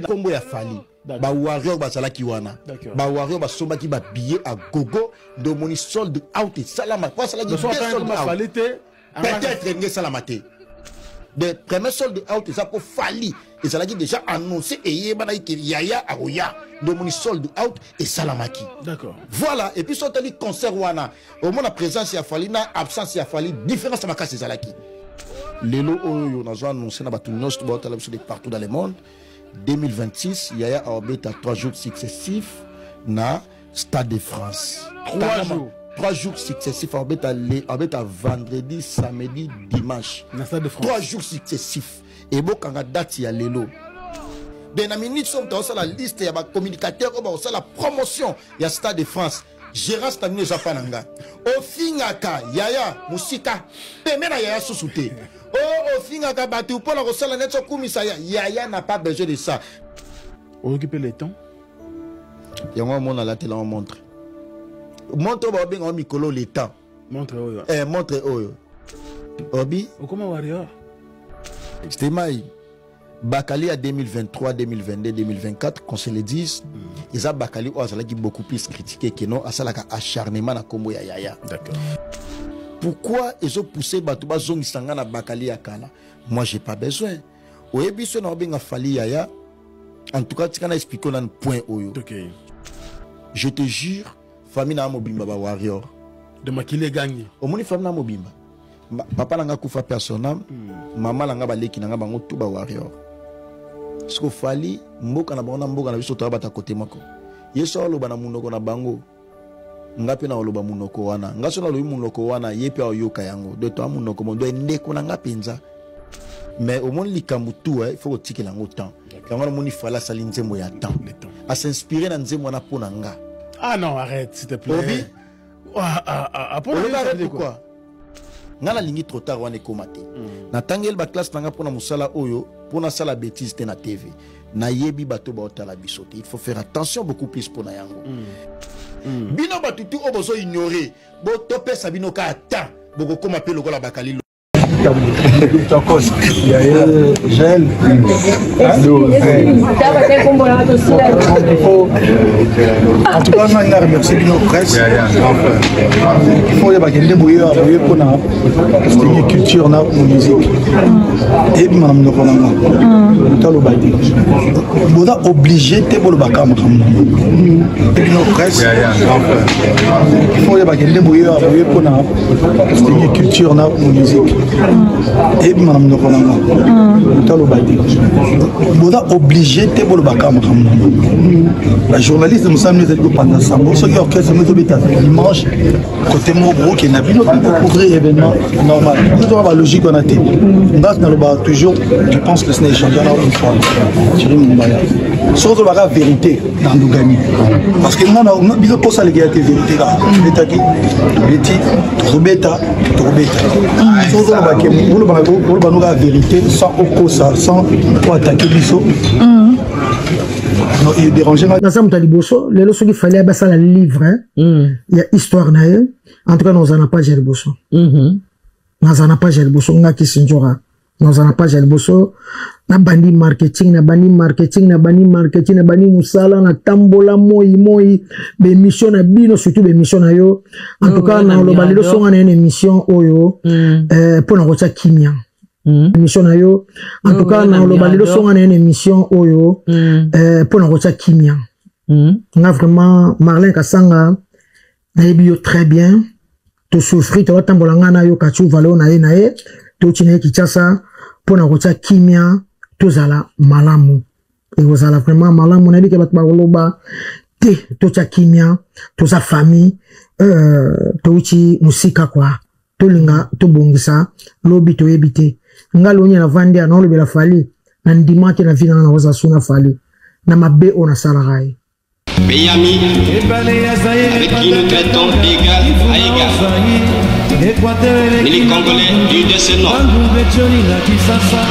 Kombo ya Fali. Ba warrior ba sala kiwana. Ba warrior ba somba ki ba billet à gogo de moni solde out et salama. Pas sala ki solde out. Peut-être ne salamate. De premier solde out ça pour Fali et ça l'a déjà annoncé et yebana ki yaya aoya de moni solde out et salamaki. D'accord. Voilà et puis sorti concert wana. Au moins la présence ya Fali na absence ya Fali différence ma casse zalaki. Lelo oyo na zo annoncé na batu nyos to botala de partout dans le monde. 2026, Yaya a orbité à 3 jours successifs na Stade de France. 3 jours successifs, orbité à vendredi, samedi, dimanche. 3 jours successifs. Et bon, quand on a date, il y a l'élo. Dans la minute, on a la liste, il y a des communicateurs, on a la promotion, il y a Stade de France. Gérard Stamine Japananga. Au Fingaka, Yaya, Musika, Pemena Yaya Susute. Oh, au Fingaka, Batu, pour la Rosala Netso Kumisaya, Yaya n'a pas besoin de ça. On occupe les temps. Il y a un monde à la télé, on montre. Montre au Mikolo les temps. Montre Oyo. Montre Oyo. Obi. Comment Warrior? C'était Maï. Bakali à 2023, 2022, 2024, qu'on se le dise, ils ont Bakali qui beaucoup plus critiqué que non, à ça acharnement à Kombo Yaya. D'accord. Pourquoi ils ont poussé Batouba Zong Sanga na Bakali à Kala? Moi, j'ai pas besoin. Au début, ce n'a pas fallu Yaya. En tout cas, tu as expliqué un point Oyo. Ok. Je te jure, famille na Mobimba Warrior. De Makile gagne. Au moins, famille na Mobimba. Papa n'a pas koufa personnel. Maman n'a pas leki n'a pas bango tout ba Warrior. Ce qu'il fallait, mboka na bango mboka na biso to abata côté mako. Yeso lo bana munoko na bango. Ngapi na oloba munoko wana. Ngaso na lo munoko wana yepi ayoka yango. De to munoko mondo ndeko na ngapenza. Mais au moins likambutu il faut tirer lango temps. Quand on moni fala sali nzembo ya temps. À s'inspirer na nzembo na pona nga. Ah non, arrête s'il te plaît. Obi. Pourquoi? Nga la lingi trop tard wane komate. Na tangel ba classe nanga pona musala oyo, pona sala bêtise te na TV. Na yebi bato ba otala bisote. Il faut faire attention beaucoup plus pona yango. Bino batutu obozo ignorer. Bo topé sabino ka ata. Boko koma pe lokola bakali. Gel. En tout cas, on a remercié nos presse. Il faut les débrouiller pour la culture, la musique. Et puis, madame, nous sommes obligés de faire le bacam. Nos presse. Il faut les débrouiller pour la culture, la musique. Et puis, madame, nous sommes obligés de faire le bacam. La journaliste nous sommes pendant ça. Bon, ce qui est orchestre, nous sommes dimanche, côté Mogro, qui n'a pas couvrir l'événement normal. Nous avons la logique qu'on a été. Toujours, je pense que ce n'est changé une fois. Surtout la vérité dans nous gagner. Parce que nous avons posé la vérité là. Surtout la vérité sans opposa, sans attaquer les autres. Non, il dérangeait. Dans un taliboso, les lois qu'il fallait baisser le livre, il y a histoire naïe. En tout cas, nous en a pas géré bosso. Nous en a pas géré bosso. On a qui s'enjora. Nous en a pas géré bosso. Na bandi marketing, na bandi musala, na tambola moi, be mission na bino surtout be mission na yo. En tout cas, na lo bandi lo songa na une émission oyo, pour na kocha kimia. Émission na yo. En tout cas, na lo bandi lo songa na une émission oyo, pour na kocha kimia. On a vraiment Marlin Kasanga na yo très bien. To souffrir, to tambola ngana yo kachu valeo na ye, to chine kichasa pour na kocha kimia. Tozala malamu. Et vous allez vraiment malamu. On a dit que bakoloba te tocha kimia, toza famille, touchi musika kwa, tolinga tobongisa, lobi to ebite. Ngalonya na vandi na lobi la fali, na ndima ke na vina na waza suna fali, na mabe ona salarai. Miami, avec qui nous traitons d'égal à égal. Mais les Congolais du de ce nom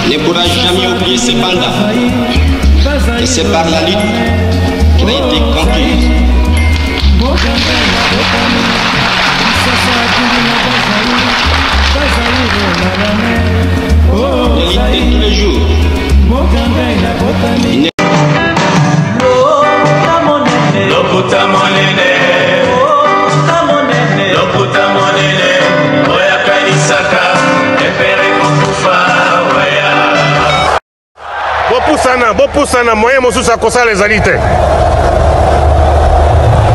ne pourra jamais oublier ces mandats. Et c'est par la lutte qu'il a été conquis. De lutte de tous les jours. bopusana moyen mosusu akosala ezali te.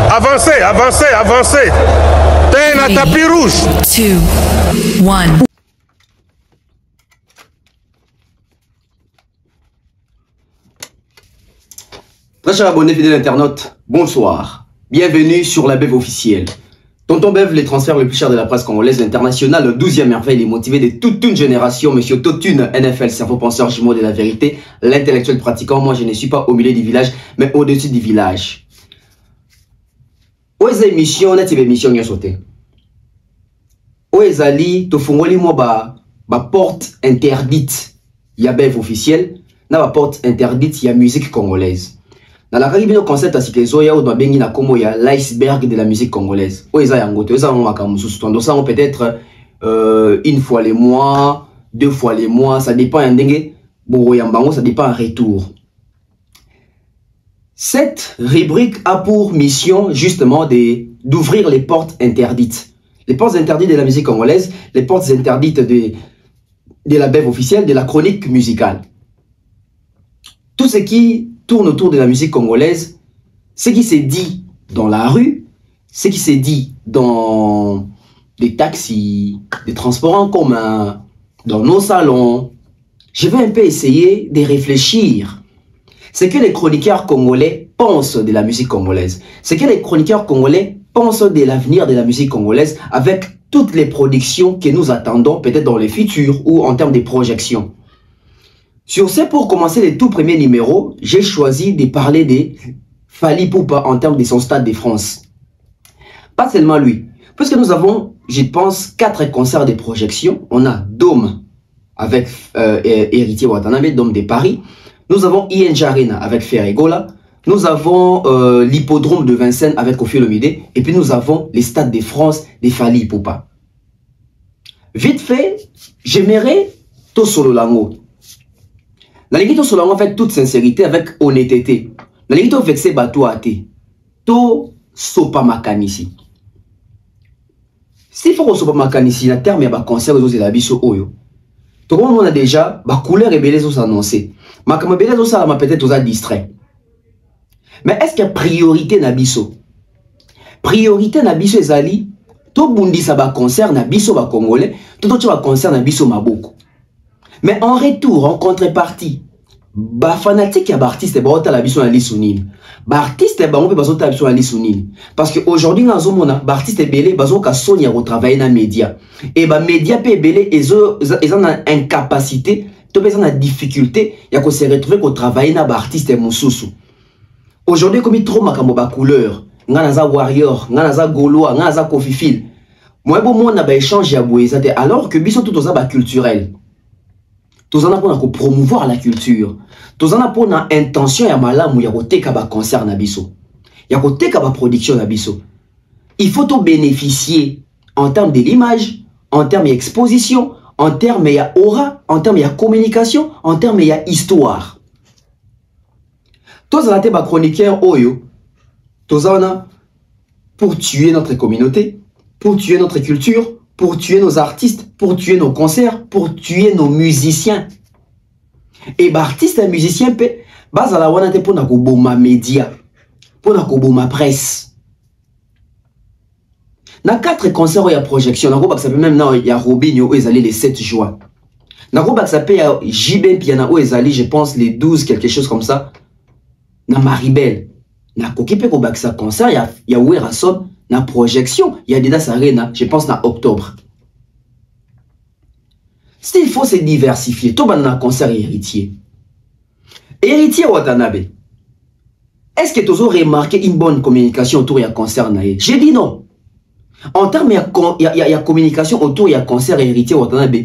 Avancez, avancez, avancez. T'es na tapis rouge. 2, 1. Très chers abonnés fidèles internautes, bonsoir. Bienvenue sur la Bev officielle. Tonton Bev, les transferts les plus chers de la presse congolaise internationale, le 12e merveille, les motivés de toute une génération, monsieur Totune, NFL, cerveau penseur, jumeau de la vérité, l'intellectuel pratiquant. Moi, je ne suis pas au milieu du village, mais au-dessus du village. Où est émission, on a une émission qui a sauté. Où est Ali, to fungoli mo ba porte interdite, il y a Bev officielle, na ba porte interdite, il y a musique congolaise. Dans la Caribbean, concept à Sikezoya ou dans Bengi na Komo, il y a l'iceberg de la musique congolaise. Où est Yangote, peut-être une fois les mois, 2 fois les mois, ça dépend un dengue, Boroyambango, ça dépend un retour. Cette rubrique a pour mission justement d'ouvrir les portes interdites. Les portes interdites de la musique congolaise, les portes interdites de la Bev officielle, de la chronique musicale. Tout ce qui tourne autour de la musique congolaise, ce qui s'est dit dans la rue, ce qui s'est dit dans des taxis, des transports en commun, dans nos salons. Je vais un peu essayer de réfléchir. Ce que les chroniqueurs congolais pensent de la musique congolaise. Ce que les chroniqueurs congolais pensent de l'avenir de la musique congolaise avec toutes les productions que nous attendons peut-être dans le futur ou en termes de projections. Sur ce, pour commencer les tout premiers numéros, j'ai choisi de parler de Fally Ipupa en termes de son Stade de France. Pas seulement lui, puisque nous avons, je pense, 4 concerts de projection. On a Dôme avec Héritier Watanabe, Dôme de Paris. Nous avons ING Arena avec Ferregola. Nous avons l'hippodrome de Vincennes avec Koffi Olomide. Et puis nous avons les Stades de France de Fally Ipupa. Vite fait, j'aimerais tout solo lango. La Ligue Solango avec toute sincérité, avec honnêteté. La Ligue vexé bateau à te. To sopa makanisi. S'il faut qu'on sopa makanisi, la terme ya ba concert aux de la biso oyo. Tout le monde a déjà ba couleur et beleza annoncé. Ma comme beleza ça m'a peut-être aux a distrait. Mais est-ce qu'il y a priorité na biso? Priorité na biso ezali to bundi sa ba concert na biso ba congolais, to ba concert na biso maboko. Mais en retour, en contrepartie, ba fanatique ya ba artiste ba ota la biso na lisonini. Ba artiste ba on peut bazo ta biso na lisonini. Parce que aujourd'hui na zomona ba artiste belé bazo ka sonia au travail na média. Et ba média pe belé ezo na incapacité, to bezo na difficulté ya ko se retrouver ko travailler na ba artiste mususu. Aujourd'hui comme trop makambo ba couleur, nga na za warrior, nga na za goloa, nga na za kofifil. Moi bon mona ba échange ya boeza te alors que biso tout oza ba culturel. Tous en a pour promouvoir la culture. Tous en a pour une intention ya malamu ya koteka ba concert na biso. Ya koteka ba production na biso. Il faut tout bénéficier en termes de l'image, en termes d'exposition, en termes de aura, en termes de communication, en termes de histoire. Tous en a te ba chroniqueur oyo. Tous en a pour tuer notre communauté, pour tuer notre culture, pour tuer nos artistes, pour tuer nos concerts, pour tuer nos musiciens. Et bah artistes et musiciens pe basa la wana te pour na koboma média, pour na koboma presse. Na 4 concerts où il y a projection, na ko ba ça peut même na il y a Robinho où ils allaient les 7 juin. Na ko ba ça peut JB Piana où ils allaient je pense les 12 quelque chose comme ça. Na Maribel. Na ko kipe ko ba ça concert il y a Werason. Na projection, il y a Dedas Arena, je pense na octobre. S'il faut se diversifier, tout le monde a un concert héritier. Héritier Watanabe. Est-ce que tu as remarqué une bonne communication autour du concert? J'ai dit non. En termes il y a communication autour du concert héritier Watanabe.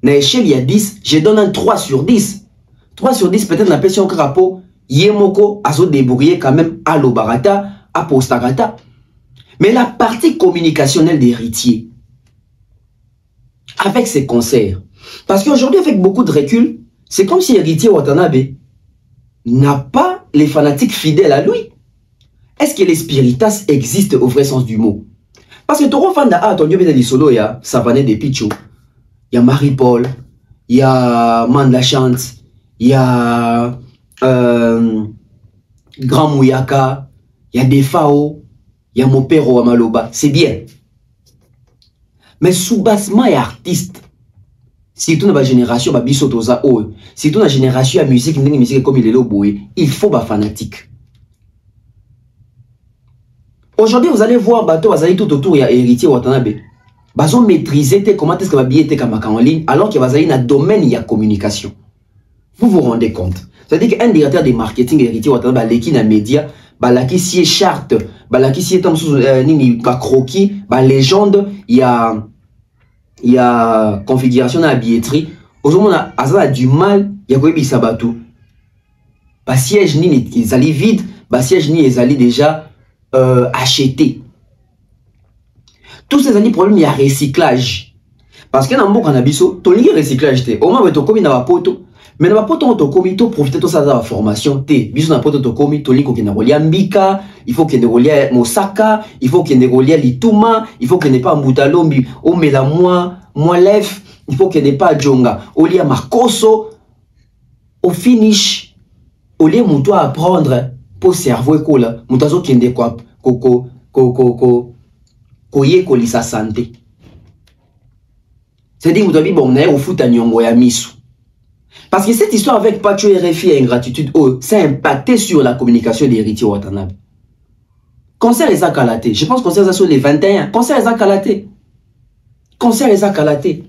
Na échelle il y a 10, je donne un 3 sur 10. 3 sur 10 peut-être na pression crapaud, Yemoko a se débrouillé quand même à l'Obarata, à Postarata. Mais la partie communicationnelle d'héritier, avec ses concerts, parce qu'aujourd'hui, avec beaucoup de recul, c'est comme si Héritier Watanabe n'a pas les fanatiques fidèles à lui. Est-ce que les spiritas existent au vrai sens du mot? Parce que Toro Fanda a attendu des solo, il y a Savané de Pichou, il y a Marie-Paul, il y a Mandla Chante, il y a Grand Mouyaka, il y a des Fao, il y a mon père au Maloba, c'est bien. Mais sous-bassement et artiste, surtout dans la génération, surtout dans la génération de musique comme il est là, il faut des fanatiques. Aujourd'hui, vous allez voir, vous allez tout autour, il y a héritier Watanabe. Ils ont maîtrisé comment est-ce que va bien être en ligne, alors que vous allez dans le domaine, il y a communication. Vous vous rendez compte? C'est-à-dire qu'un directeur de marketing héritier Watanabe, l'équipe dans les médias, qui si charte, qui si est croquis, légende, il y a configuration dans la billetterie. Aujourd'hui, on a du mal, il y a quoi qui s'abatou. Siège ni ils allaient vide, siège ni ils allaient déjà acheter. Tous ces années problèmes, il y a recyclage. Parce que dans le monde cannabis, tu as un recyclage. Au moins, tu as commis dans la poto. Mais dans la poto, tu as commis, tu profites de ça dans la formation. Tu as poto, tu as commis, tu as commis dans Mbika, il faut qu'il y ait Mosaka, il faut qu'il y ait Lituma, il faut qu'il n'y ait pas Mbutalombi, Omela Moalef, il faut qu'il n'y ait pas Djonga, Olia Makoso, au finish, au lieu de apprendre pour cerveau et cola, mutazo qui est quoi, koye kolisa santé. C'est-à-dire que vous avez au foot à Nyongo et à Misu. Parce que cette histoire avec Pacho RFI et ingratitude, ça a impacté sur la communication des héritiers Watanabe. Concert les Akalaté. Je pense que concert ça sur les 21. Concert les Akalaté. Concert les Akalaté.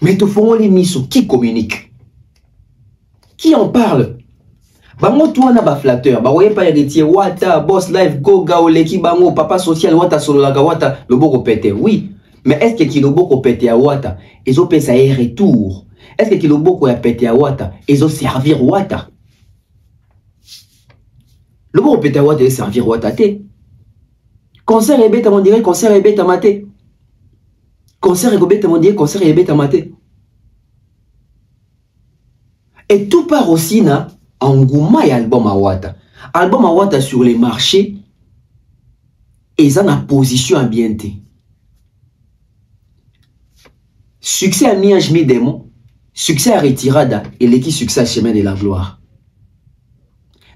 Mais tout font les Misu. Qui communique? Qui en parle? Bango toi na ba flatteur, ba voyez pas héritier Wata, boss live, go gaoleki bango, papa social Wata solo la Wata, le boko pété. Oui, mais est-ce que le boko pété à Wata, ils ont payé ça et retour? Est-ce que le boko a pété à Wata, ils ont servir Wata? Le boko pété à Wata, ils servir Wata té. Concert et bête à mon direct, concert et bête à maté. Concert et bête à mon direct, concert et bête à maté. Et tout part aussi na Angouma et album à Wata. Album à Wata sur les marchés, ils ont une position ambientée. Succès à Mianj Midemo, succès à Retirada et l'équipe succès à Chemin de la Gloire.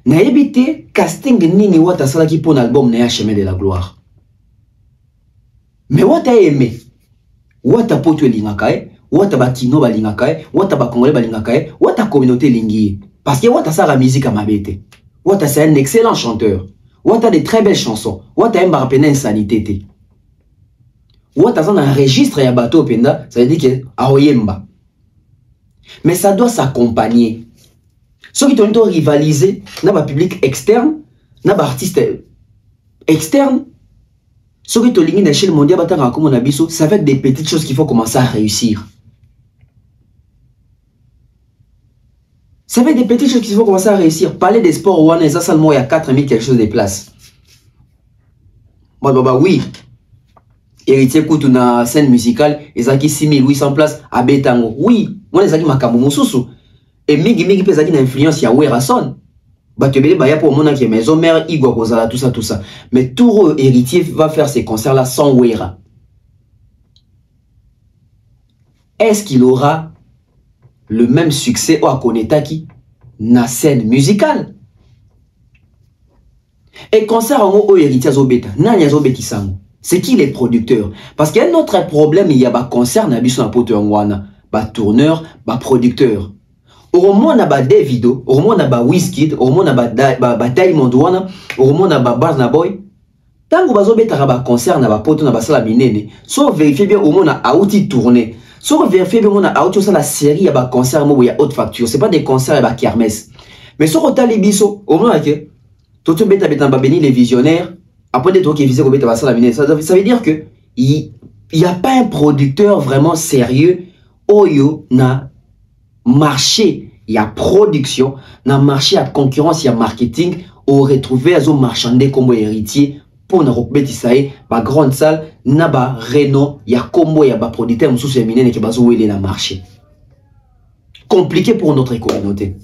Na évité casting nini Wata salaki pour l'album na Chemin de la Gloire. Mais Wata aimé. Wata poto lingakae, Wata bakino balingakae, Wata bakongole balingakae, Wata communauté lingi. Parce que Wata sa la musique à ma bête. Wata c'est un excellent chanteur. Wata des très belles chansons. Wata aime barapena insanité. Wata ça un registre et un bateau penda, ça veut dire que aoyemba. Mais ça doit s'accompagner. Ceux qui ont rivalisé, n'a pas public externe, n'a pas artiste externe. Ceux qui ont ligné à l'échelle mondiale, ça va être des petites choses qu'il faut commencer à réussir. Ça va être des petites choses qu'il faut commencer à réussir. Parler des sports, il y a 4000 quelque chose de places. Oui. Héritier Koutou na scène musicale, ils ont 6800 places à Betango. Oui, moi les amis makambo mususu. Et migi pesa qui influence ya Werason. Batebele baya pour mon qui maison mère Igwa Kozala tout ça. Mais tout héritier va faire ces concerts là sans Wera. Est-ce qu'il aura le même succès au Akonetaki na scène musicale? Et concert en haut héritier Zobeta, nanya Zobeti sango. C'est qui les producteurs? Parce qu'il y a un autre problème, il y a un concert na biso na pote ngwana, ba tourneur, ba producteur. Au moins na ba Davido, au moins na ba Wizkid, au moins na ba Diamond wana, au moins na ba Burna Boy. Tango bazobeta ba concert na ba pote na ba sala minene, so vérifier bien au moins na outil tourner. So vérifier bien on a outil ça la série ya ba concert mo ya haute facture, c'est pas des concerts ya ba kermesse. Mais so rotali biso, au moins que tout beta ba béni les visionnaires. Après des trucs qui visent ça veut dire que il n'y a pas un producteur vraiment sérieux. Oyo na marché, il y a production, na marché à concurrence, il y a marketing. On retrouve à zo marchander comme héritier pour na robeti sae ba grande salle na ba Renault, il y a combo, il y a ba producteur mususu féminin qui bazo wele na marché. Compliqué pour notre communauté.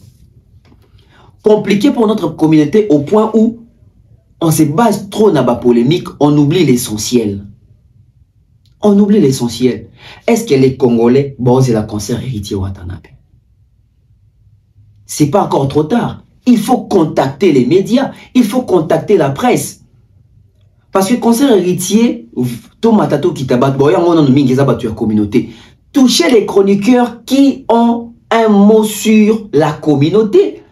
Compliqué pour notre communauté au point où on se base trop dans la polémique, on oublie l'essentiel. On oublie l'essentiel. Est-ce que les Congolais, bon, c'est la concert héritier Watanabe? c'est pas encore trop tard. Il faut contacter les médias, il faut contacter la presse. Parce que concert héritier, Tomatato Kitabat, communauté, toucher les chroniqueurs qui ont un mot sur la communauté.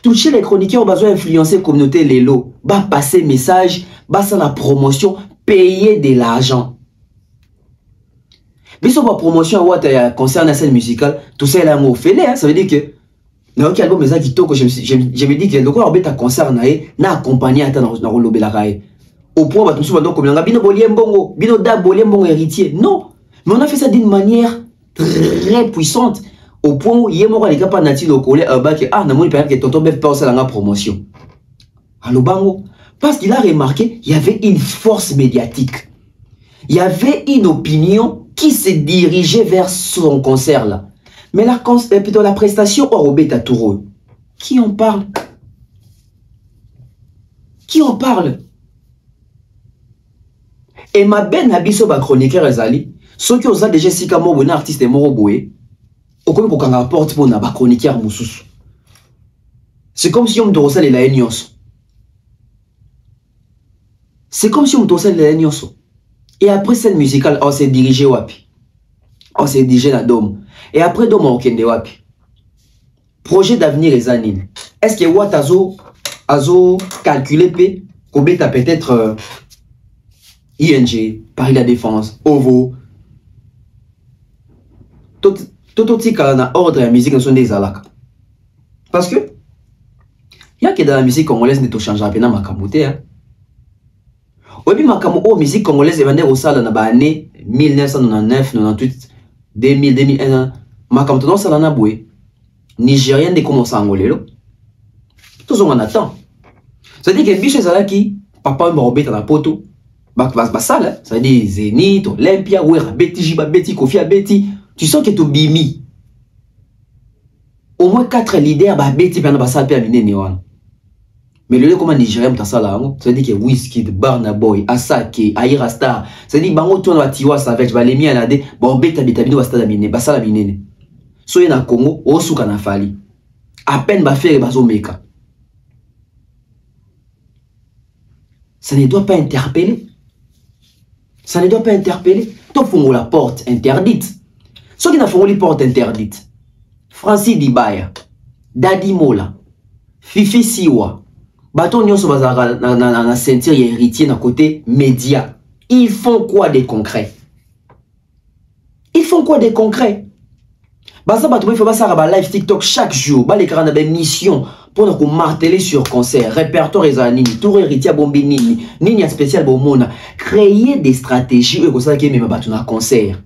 Toucher les chroniqueurs, besoin d'influencer la communauté, les lots, passer message, passer la promotion, payer de l'argent. Mais sur la promotion, concert la scène musicale, tout ça est un mot fêlé, ça veut dire que dans quel album je me dis que le quoi un concert na accompagné à dans le rail au point où tout le monde comme bino boliem bongo bino da boliem bongo héritier. Non, mais on a fait ça d'une manière très puissante au point où yemo les gars pas nati le collé que ah na moni que tonton bef pas ça la promotion allo bango parce qu'il a remarqué il y avait une force médiatique, il y avait une opinion qui se dirigeait vers son concert là. Mais plutôt la prestation au Robert Touro, qui en parle? Qui en parle? Et ma ben habiso ba chroniqueur ezali, ceux qui ont déjà si comme un artiste moro boé, au comme qu'on rapporte pour na ba chroniqueur mususu. C'est comme si on me ressent les laignos. C'est comme si on me ressent les laignos. Et après scène musicale, on s'est dirigé wapi. On s'est dirigé la dôme. Et après dôme on kende wapi. Projet d'avenir les anines. Est-ce que Watt azo calculé p Kobeta peut-être ING, Paris La Défense, OVO. Tout tika na ordre la musique sont des alaka. Parce que il y a que dans la musique congolaise ne te change pas na makamote hein. Obi makamo o musique congolaise evande au sala na ba année 1999, 98, 2000, 2001 makamoto non sala na boué. Nigérien de commencer à angolelo. Tout le monde attend. Ça veut dire que biche ezalaki papa m'a robé dans la poto. Ba sala, ça veut dire Zénith, Olympia, Ouera, Betty, Jiba, Betty, Kofi, Betty. Tu sens que tu bimi. Au moins 4 leaders ba Betty pendant ba sala pe amine newan. Mais le comment Nigérien ta sala ça veut dire que Wizkid, Burna Boy, Asake, Ayra Star, ça veut dire bango tourne ba tiwa savage ba lemi alade, ba beta beta bino ba sala amine, ba sala binene. Soye na Congo, osuka na fali. À peine ba faire bazo meka. Ça ne doit pas interpeller. Ça ne doit pas interpeller. Toi, faut la porte interdite. Ceux qui n'ont pas la porte interdite. Francis Dibaya, Daddy Mola, Fifi Siwa, Baton Nyonso Bazara na ceinture héritier na côté média. Ils font quoi des concrets? Ils font quoi des concrets? Basa bato il faut pas ba live TikTok chaque jour, ba les carana ben mission pour nous marteler sur concert, répertoire ezanini, tour héritier bombi nini, nini spécial bomona, créer des stratégies et comme ça qui même bato na concert.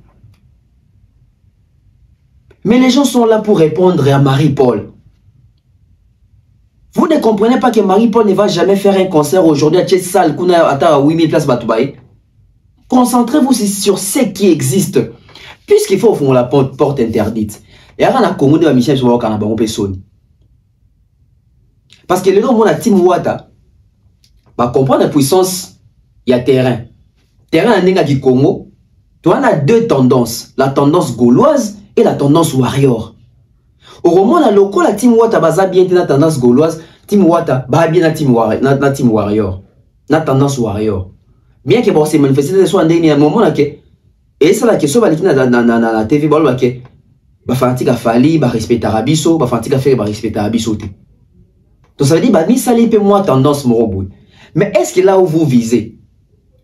Mais les gens sont là pour répondre à Marie-Paul. Vous ne comprenez pas que Marie-Paul ne va jamais faire un concert aujourd'hui à cette salle qu'on a à 8000 places batoubaye. Concentrez-vous sur ce qui existe. Puisqu'il faut ouvrir la porte interdite. Et alors, on a commandé à Michel sur le canal, on peut sonner. Parce que le nom de la team Wata, va comprendre la puissance, il y a terrain. Terrain en du Congo, tu en as deux tendances. La tendance gauloise et la tendance warrior. Au moment la local, la team Wata va bien la tendance gauloise, team Wata va bien la team warrior. La tendance warrior. Bien que bon, c'est manifesté soit un dernier moment là que et ça la question va dans la TV bol que ba fantika fali ba respecter abiso ba fantika faire ba respecter abiso te. Donc ça veut dire ba mi sali pe moi tendance morobou. Mais est-ce que là où vous visez,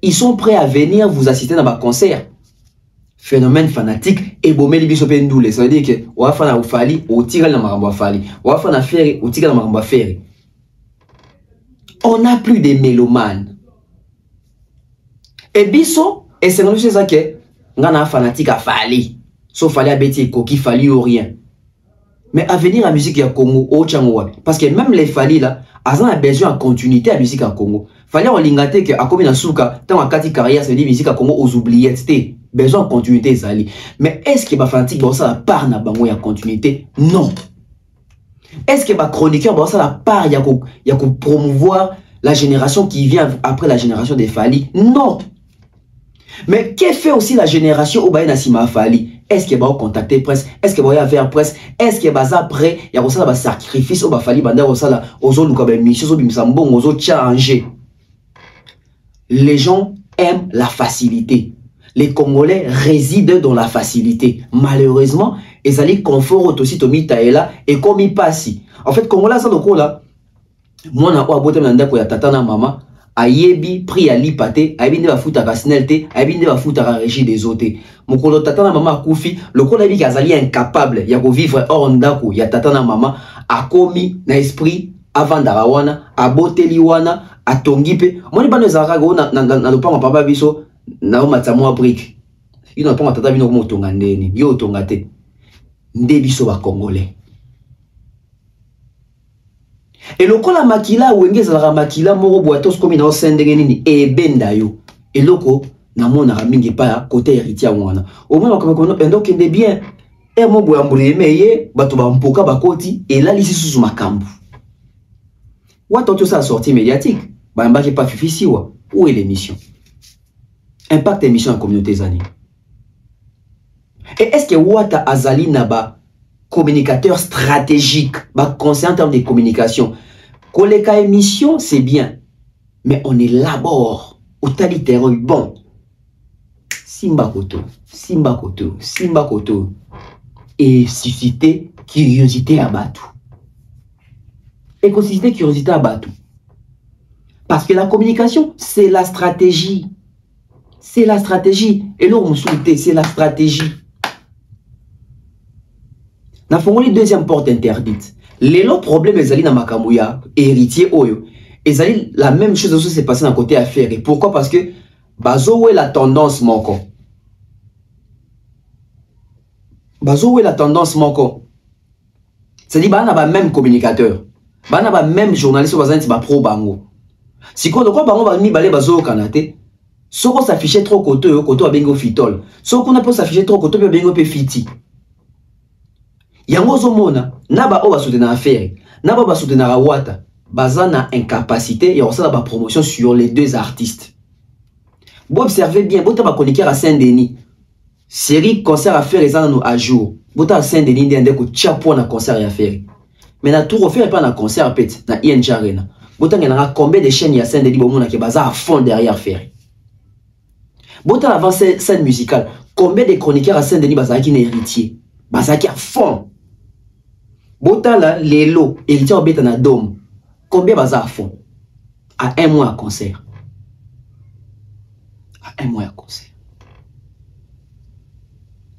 ils sont prêts à venir vous assister dans un concert? Phénomène fanatique et bomeli biso pe ndoule. Ça veut dire que wa fana ou fali ou tira na marambo fali. Wa fana faire ou tira na marambo faire. On n'a plus de mélomanes. Et biso et c'est comme ça que ngana fanatique a fali. Sauf fali a bêti koki fali ou rien. Mais à venir à musique à Congo au Tchangwa parce que même les fali là, ils ont besoin de continuité à musique à Congo. Fali on lingate que à comme na souka tant à kati carrière ça veut dire musique à Congo aux oubliettes besoin de continuité zali. Mais est-ce que ba fanatique ba ça la part na bango ya continuité? Non. Est-ce que ba chroniqueur ba ça la part ya ko promouvoir la génération qui vient après la génération des fali? Non. Mais qu'est fait aussi la génération au Baye Nassima Fali? est-ce qu'il va contacter presse, est-ce qu'il va faire presse, est-ce qu'il va prêt, il y a un sacrifice au bafali banda au sala aux autres luka mission bimsambon aux autres changer. Les gens aiment la facilité. Les Congolais résident dans la facilité. Malheureusement, ils allaient confort aussi Tomi Taela et comme il passe. En fait, Congolais ça donc là, moi na oa bote manda ko ya tata na mama, ayebi pri ali pate, ayebi ne ba futa ka snelté, ayebi ne ba futa ka régie des autres. Mokolo tata na mama akufi, le ko na bi kazali incapable ya ko vivre hors ndako ya tata na mama, akomi na esprit avant darawana, aboteli wana, atongipe. Moni bano zaka go na lopango papa biso na matamo brique. Ino lopango tata bino ko motonga ndeni, yo tonga te. Nde biso ba Congolais. Et loko la makila wenge zala makila moko boatos komi na sendenge nini e benda yo. Et loko na mona ramingi pa côté héritier wana. Au moins comme kono endok ende bien. E mo boya mbremeye bato ba mpoka bakoti et là lisi susu makambu. Watu tout ça sortie médiatique. Ba mbaki pas fifisi wa. Où est l'émission? Impact émission en communauté zani. Et est-ce que Wata Azali Naba communicateur stratégique, conseiller en termes de communication. Koleka émission, c'est bien, mais on élabore au talitère bon. Simba Koto, et susciter curiosité à Batou. Et susciter curiosité à Batou. Parce que la communication, c'est la stratégie. C'est la stratégie. Et là, on souhaite, c'est la stratégie. Na fongoli deuxième porte interdite. Les lots problèmes ezali na makamouya héritier oyo. Ezali la même chose aussi s'est passé dans côté affaire. Et pourquoi? Parce que bazo est la tendance moko. Bazo est la tendance moko. C'est-à-dire bah na ba même communicateur. Bah na ba même journaliste bazani ba pro bango. Si ko quoi bango ba mi balé bazo kanate. Soko s'afficher trop koto a bengo fitol. Soko na peut s'afficher trop koto pe bengo pe fiti. Yango zomona naba o basoutenir affaire naba basoutenir Wata bazana incapacité et on sait la promotion sur les deux artistes. Vous observez bien, vous avez connecté à Saint-Denis. Série concert à faire les ans à jour. Vous avez Saint-Denis d'indé ko chapeau na concert à faire. Mais na tout refaire pas na concert pet na INJ Arena. Vous avez combien de chaînes à Saint-Denis bomona qui baza à fond derrière faire. Vous avez avancé scène musicale. Combien de chroniqueurs à Saint-Denis baza qui n'est héritier. Baza qui à fond. Botala, Lelo, héritier obéta na dôme. Combien baza à fond? À un mois à concert. À un mois à concert.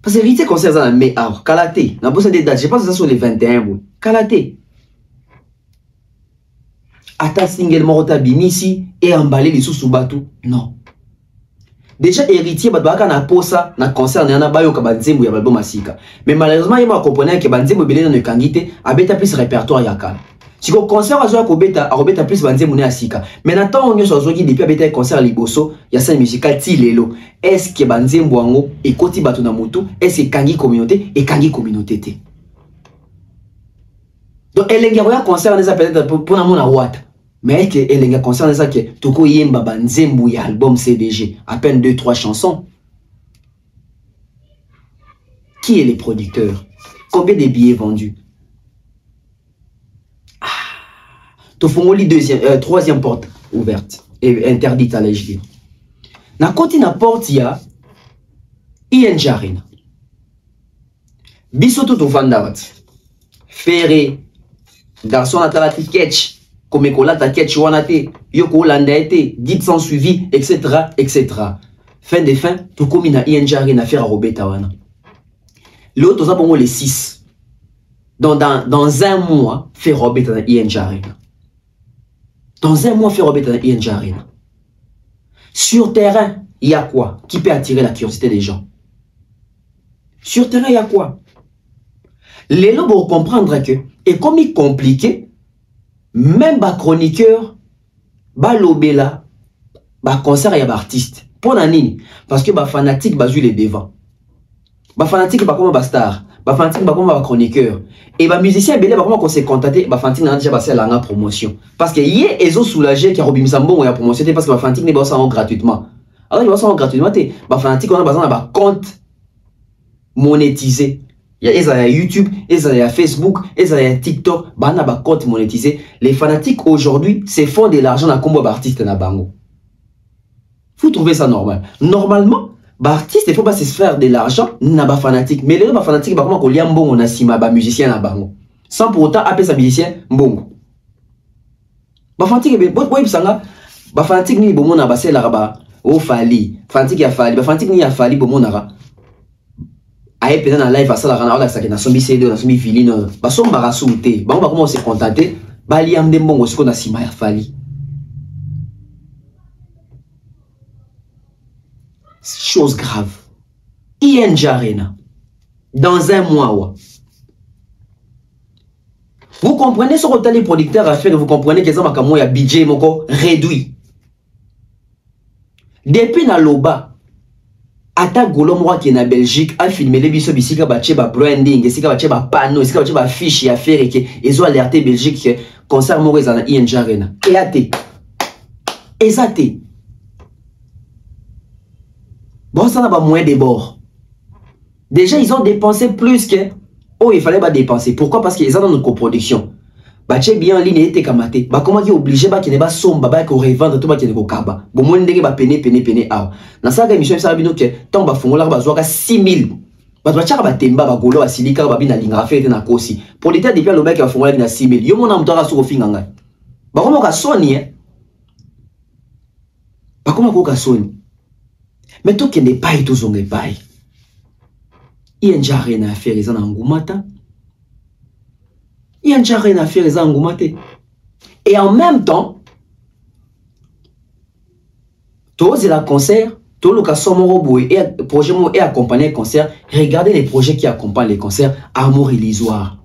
Parce que héritier concert ça mais alors Kalaté. Na bosse des dates, je pense que ça sur les 21 mois. Kalaté. Ata single morota binisi et emballé les sous batou. Non. Déjà héritier badbaka na posa na concert na bayo ka banzembo ya album asika. Mais malheureusement il m'a comprenait que banzembo belé na kangite abeta plus répertoire ya kala. Si ko concert azo ko beta arobeta plus banzembo na asika. Mais na temps on so zoki depuis abeta concert liboso ya scène musicale ti lelo. Est-ce que banzembo ango e koti bato na moto est-ce que kangi communauté et kangi communauté te. Donc elenga ya concert na peut-être pour na mona Wata. Mais est-ce que les concerne ça que Toko Yemba Banzembo y album CDG, à peine 2-3 chansons. Qui est les producteurs? Combien de billets vendus? Tofongoli troisième porte ouverte et interdite à l'âge. Na côté na porte ya INJ Arena. Bisoto to Vandawat. Ferré. Garçon Natalati Ketch. Comme école ta quête chouanate, yoko landete, dites sans suivi, etc., etc. Fin de fin, tout comme il a INJ Arena faire à Robeta wana. L'autre, ça pour les 6. Dans un mois, faire Robeta dans INJ Arena. Dans un mois, faire Robeta dans INJ Arena. Sur terrain, il y a quoi qui peut attirer la curiosité des gens? Sur terrain, il y a quoi? Les lobes vont comprendre que, et comme il est compliqué, même ba chroniqueur, ba lobela, ba concert y a ba artiste. Pour nani? Parce que ba fanatique ba joue les devants. Ba fanatique ba comme ba star, ba fanatique ba comme ba chroniqueur. Et ba musicien belé ba comment qu'on s'est contacté, ba fanatique n'a déjà passé à la promotion. Parce que yé ezo soulagé qui a Robin Sambo ya promotion parce que ba fanatique n'est pas ça gratuitement. Alors il va ça gratuitement té. Ba fanatique on a besoin ba compte monétisé. Il y a YouTube, il y a Facebook, il y a TikTok, bana ba compte monétisé. Les fanatiques aujourd'hui se font de l'argent à combo d'artistes na bango. Vous trouvez ça normal? Normalement, artiste, il ne faut pas se faire de l'argent na ba fanatique. Mais les fanatiques, bah comment qu'on lia mbongo na sima ba musicien na bango. Sans pour autant appeler sa musicien mbongo. Ba fanatique be boy bisanga, ba fanatique ni bomo na ba sela ba o fali. Fanatique ya fali, ba fanatique ni ya fali bomo na aye pena na live asala kana ala sakena sombi CD na sombi viline ba somba rasouté ba on va comment se contenter ba li amde mbongo siko na sima ya fali. Chose grave. ING Arena dans un mois. Vous comprenez ce que les producteurs à faire, vous comprenez que ça y a budget moko réduit. Depuis na loba ata golo moi qui est na Belgique a filmé les biso bisika ba tche ba branding, bisika ba tche ba panneau, bisika ba tche ba fiche ya faire que ils ont alerté Belgique que concert mo na ING Arena. Et até. Exacté. Bon ça n'a pas moins de bord. Déjà ils ont dépensé plus que oh il fallait pas dépenser. Pourquoi? Parce qu'ils ont dans notre coproduction. Bah tche bien en ligne était kamaté. Bah comment qui est obligé bah qui n'est pas sombre bah qu'on revendre tout bah qui n'est pas kaba. Bon moi ndenge bah peine ah. Dans ça émission ça bino que tant bah fongola bah zoaka 6000. Bah tu vas bah temba bah golo asilika bah bina linga fait na kosi. Pour l'état depuis le mec a fongola na 6000. Yo mon amtora sur ofinganga. Bah comment ka soni hein? Bah comment ko ka soni? Mais tout qui n'est pas et tout zonge pas. ING Arena affaire les en angumata. ING Arena affaire les en angumate. Et en même temps, tous les concerts, tout le cas somoro et projet et accompagner les concerts. Regardez les projets qui accompagnent les concerts. Amour illusoire.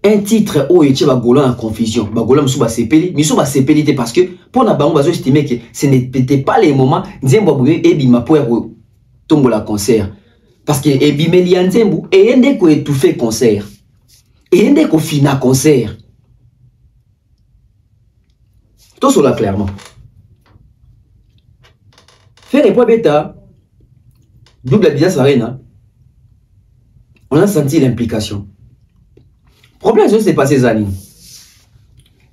Un titre où il y a en confusion. Bagola msou ba sepeli, miso ba sepeli parce que pour na bango bazo estimer que ce n'était pas les moments nzembo boué et bima pour tomber la concert. Parce que ebime li nzembo et ende ko étouffer concert. Et ende ko fina concert. Tout cela clairement. Faire les points bêta double business arena. On a senti l'implication. Problème, c'est pas ces années.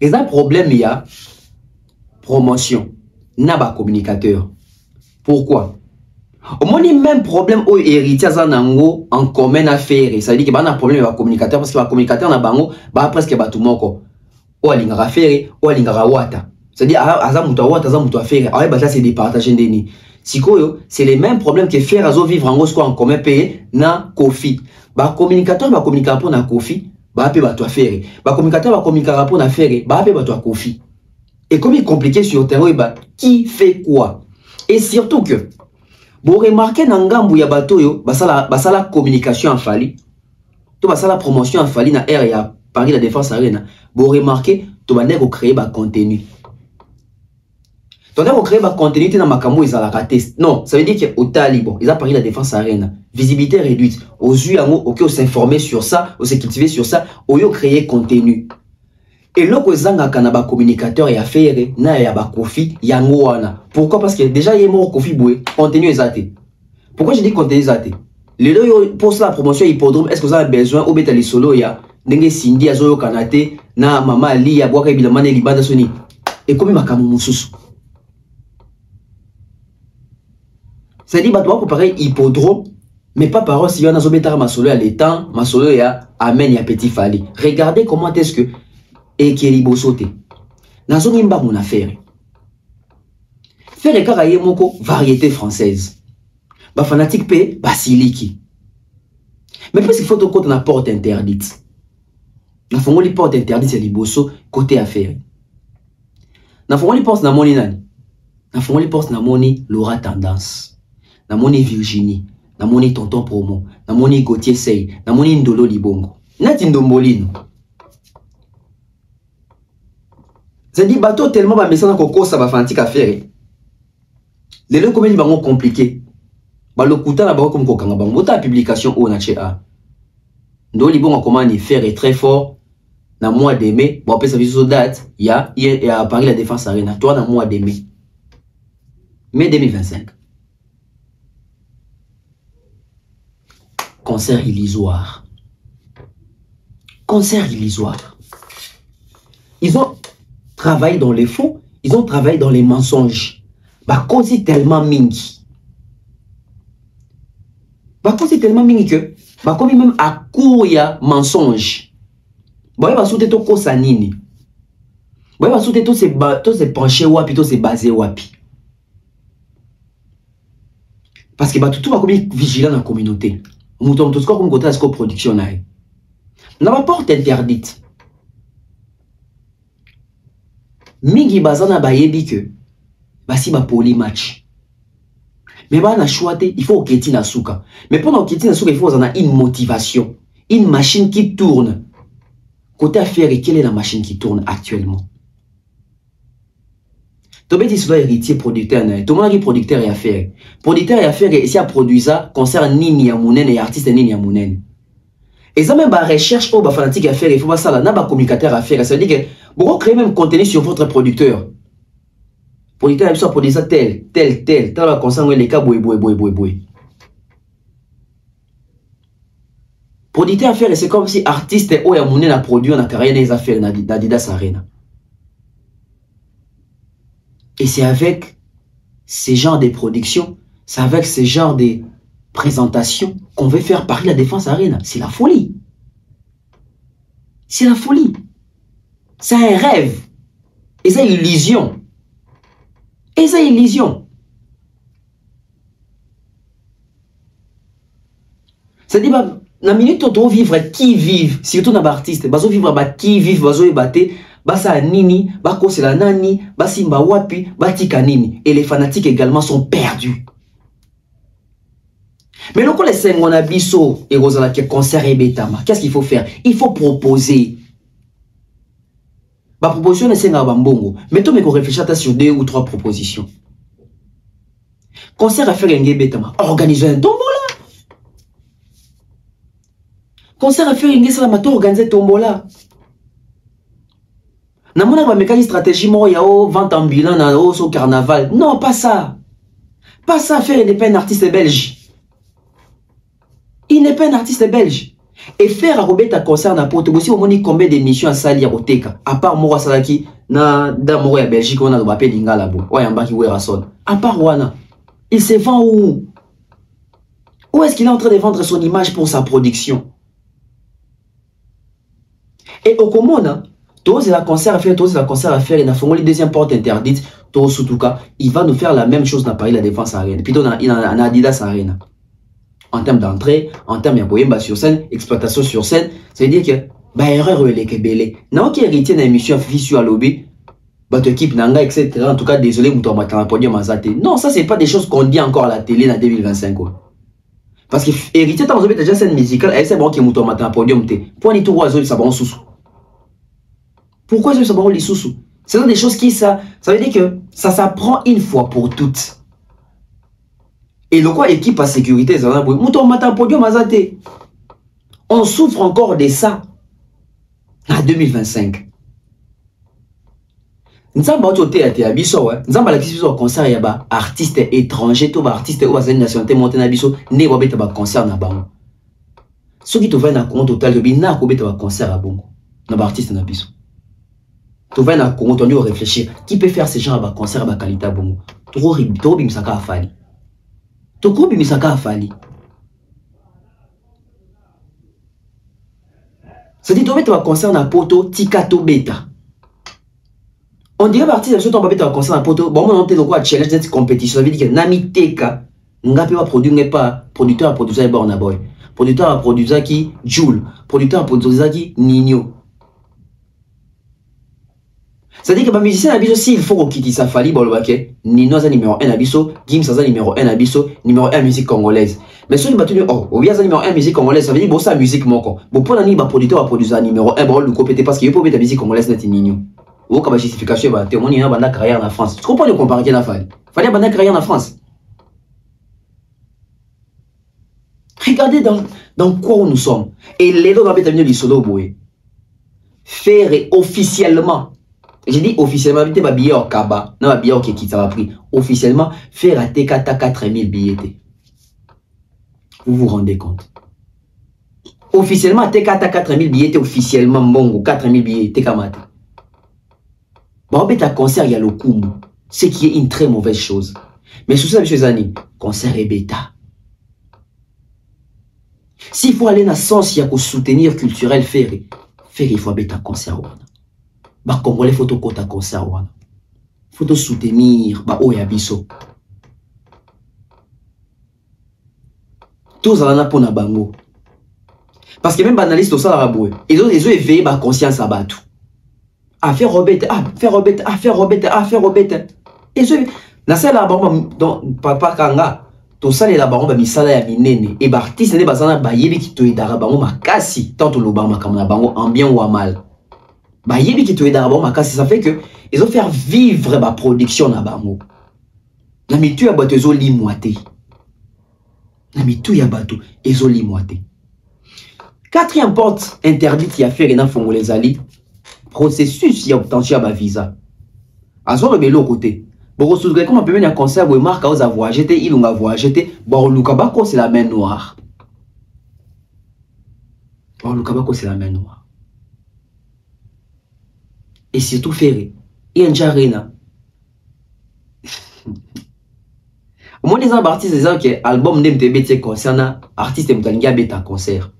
Et un problème, il y a promotion. N'a pas communicateur. Pourquoi? Au moins, il y a même problème au héritier en commun à faire. Ça veut dire qu'il y a un problème avec le communicateur parce que le communicateur n'a pas presque tout le monde. Ou il y a faire, ou il y a wata. C'est-à-dire, c'est des partages d'ennemis. C'est les mêmes problèmes que faire vivre en commun payé na Kofi. Le communicateur va communiquer pour na Kofi. Bah pe bato affaire ba communicateur va communiquer pour affaire ba pe bato Kofi. Et comme il est compliqué sur le terrain bah qui fait quoi? Et surtout que vous remarquez dans ngambu ya bato yo basala communication en fali to basala promotion en fali na air ya Paris la Défense Arena. Vous remarquez to bande ko créer ba contenu. Donc, on crée un contenu dans Makambo, ils ont la test. Non, ça veut dire qu'au Taliban, ils ont Paris la Défense Arena. Visibilité réduite. Aux yeux, on s'informer sur ça, on s'est cultivé sur ça, on a créé contenu. Et là, on a un communicateur et affaire, na ya ba Kofi, yangoana. Pourquoi? Parce que déjà, il y a mon Kofi boué, contenu exaté. Pourquoi je dis contenu exaté? Les deux, pour la promotion hippodrome, est-ce que vous avez besoin, au bétali solo, ya, n'enge Cindy, azoyo kanate, na mama ali, ya boaka bilamane, libanda soni. Et comme Makambo Moussousou. C'est-à-dire que tu vas préparer hippodrome, mais pas par si on a zobé ma solo à l'étang, ma solo ya amen ya petit fali. Regardez comment est-ce que Ekelibo sauté. Nazo nimba mon affaire. Faire les karaye moko variété française. Ba fanatique pe basiliki. Mais parce qu'il faut ton côté na porte interdite. Na fongo li porte interdite c'est liboso côté affaire. Na fongo li porte na moni nani. Na fongo li porte na moni Laura Tendance. Na moni Virginie, na moni Tonton Promo, na moni Gauthier Sey, na moni Ndolo Libongo. Nati Ndombolino. C'est-à-dire bateau tellement ba message ko ça va fantique à faire. Les deux comme ils vont compliqué. Ba le kuta na ba comme ko kanga ba mota publication o na chéa. Ndolo Libongo comment y faire est très fort. Na mois de mai, bon après ça vise date, il y a à Paris la Défense Arena, toi na mois de mai. Mai 2025. concert illusoire. Concert illusoire. Ils ont travaillé dans les faux, ils ont travaillé dans les mensonges. Bah, cause tellement mingi. Bah, cause tellement mingi que, bah, comme même à court il y a mensonge. Bah, il va sauter tout cause nini. Bah, il va sauter tout se pencher wapi, tout se baser wapi. Parce que bah, tout va comme vigilant dans la communauté. Nous sommes tous comme côté à ce production là. N'a pas porte interdite. Mingi bazana ba yebi que bah si ba poli match. Mais bah na choité, il faut oketi na souka. Mais pendant oketi na souka, il faut en a une motivation, une machine qui tourne. Côté affaire, quelle est la machine qui tourne actuellement? Tobé dit souvent héritier producteur, tout le monde qui producteur et affaire. Producteur et affaire, et si à produire ça, concerne Nini Amounen et artiste Nini Amounen. Et ça même, recherche au fanatique à faire, il faut pas ça là, n'a pas communicateur à faire. Ça veut dire que vous créez même contenu sur votre producteur. Producteur, il soit produit ça tel, va concerner les cas boui. Producteur à faire, c'est comme si artiste ou Amounen a produit en carrière des affaires dans Didas Arena. Et c'est avec ces genres de productions, c'est avec ces genres de présentations qu'on veut faire Paris La Défense Arena. C'est la folie. C'est la folie. C'est un rêve. Et c'est une illusion. C'est-à-dire, bah, la minute où tu vivre qui vive, surtout dans l'artiste, bah, vivre bah, qui vive, bah, ébatté, basa nini, bako c'est la nani, basimba wapi, batika nini. Et les fanatiques également sont perdus. Mais lorsque les 5 on a biso et Rosala qui concert et betama, qu'est-ce qu'il faut faire? Il faut proposer. Ma proposition est 5 à Bambongo. Mettons mais qu'on réfléchisse sur 2 ou 3 propositions. Concert à faire un betama, organiser un tombola. Concert à faire un salamato, organiser un tombola. N'a pas de stratégie, il y a vente ambulant au carnaval. Non, pas ça. Pas ça, faire, il n'est pas un artiste belge. Il n'est pas un artiste belge. Et faire à Robert à concert na pote, aussi au moins combien d'émissions à salir au Teka. À part Mora Salaki, na Mora Belgique, on a le appel Lingalabo. Ouais, un baki Werason. À part Wana, il se vend où? Où est-ce qu'il est en train de vendre son image pour sa production? Et au Komona, c'est la concert à faire, il a fait une deuxième porte interdite, il va nous faire la même chose dans Paris La Défense Arena. Puis il a Adidas Arena. En termes d'entrée, en termes de sur scène, exploitation sur scène, ça veut dire que, bah, erreur, elle est belée. Non, qui héritier d'une émission fichu à lobby, bah, tu équipe Nanga, etc. En tout cas, désolé, vous t'en un podium à Zate. Non, ça, c'est pas des choses qu'on dit encore à la télé en 2025, quoi. Parce que héritier, t'as déjà scène musicale, elle sait bon qu'il m'a un podium, pour les tours oiseaux, ça va en sous. Pourquoi je sais les sous-sous? C'est des choses qui, ça veut dire que ça s'apprend une fois pour toutes. Et le quoi équipe à sécurité, on souffre encore de ça en 2025. Nous avons un concert, il y a artistes étrangers, artistes ou nationalité monté na biso, ne ba beta ba concert na bango. Ceux qui te viennent à compte total, il y a un concert à bongo. Na ba artiste na biso. Tu vas à Congo, tu réfléchir. Qui peut faire ces gens à concert à qualité bongo? Trop bimisaka a fali. Trop bimisaka a fali. C'est-à-dire, tu vas mettre un concert à poto, tikato beta. On dirait partie de ce temps, on va mettre un concert à poto. Bon, on a un challenge de compétition. Ça veut dire que Nami Teka, n'a pas produit, pas producteur à produire Borna Boy. Producteur à produire qui Joule. Producteur à produire qui Nino. C'est-à-dire que les musiciens Abisso, s'il faut qu'ils sa fali, Nino est numéro 1 Abisso, Gims est numéro 1 Abisso, numéro 1 musique congolaise. Mais ceux qui battent, oh, il y a numéro 1 musique congolaise, ça veut dire que c'est musique moko. Bon, pour l'année, le producteur a produit un numéro 1, bon, le compété parce qu'il faut mettre la musique congolaise, c'est Nino. Ou comme justification, bah, témoigner dans la carrière en France. Tu comprends le comparer la fali? Fallait une carrière en France. Regardez dans quoi nous sommes. Et les deux va mettre le solo boué. Faire officiellement. J'ai dit officiellement, tu vas billet au Kaba, non, billet au Kiki, ça va pris. Officiellement, faire à TK 4000 billets. Vous vous rendez compte? Officiellement, t'es 4 000 billets, officiellement, Mbongo, 4 000 billets, t'es kamate. Bon, bêta concert, il y a le coup, ce qui est une très mauvaise chose. Mais sous ça, M. Zani, concert est bêta. S'il faut aller dans le sens, il y a qu'au soutenir culturel, faire, il faut bêta concert. Bah, Congolais, faut tout côté concert. Faut tout soutenir, bah, Oyabiso. Tous en a pour na bango. Parce que même banaliste au salaire raboué. Ils ont éveillé ma conscience à battre. Ah, faire Robert, faire Robert, faire Robert, faire Robert. Ils ont na salle là donc papa kanga. Tout ça les là-bas, on misala ya minene. Et bah artiste ne bazana ba yebi ki to edara bango makasi. Tant to loba makamna bango en bien ou en mal. Ba yebi ki to edara bango makasi, ça fait que ils ont fait vivre ma production na bango. Na mitu ya bato ezo limwate. Na mitu ya bato ezo limwate. Quatrième porte interdite, il y a fait Renan Fongolezali. Processus, il y a obtention à visa. À ce moment côté. Bon, comme on peut venir à concert, vous marquez aux avoirs, j'étais, il a voix, j'étais. Bon, le Kabako, c'est la main noire. Bon, le Kabako, c'est la main noire. Et surtout, Ferré. Il y a un Jarena. Au moins, les artistes disent que l'album d'MTB concernant artiste MTB bêta concert.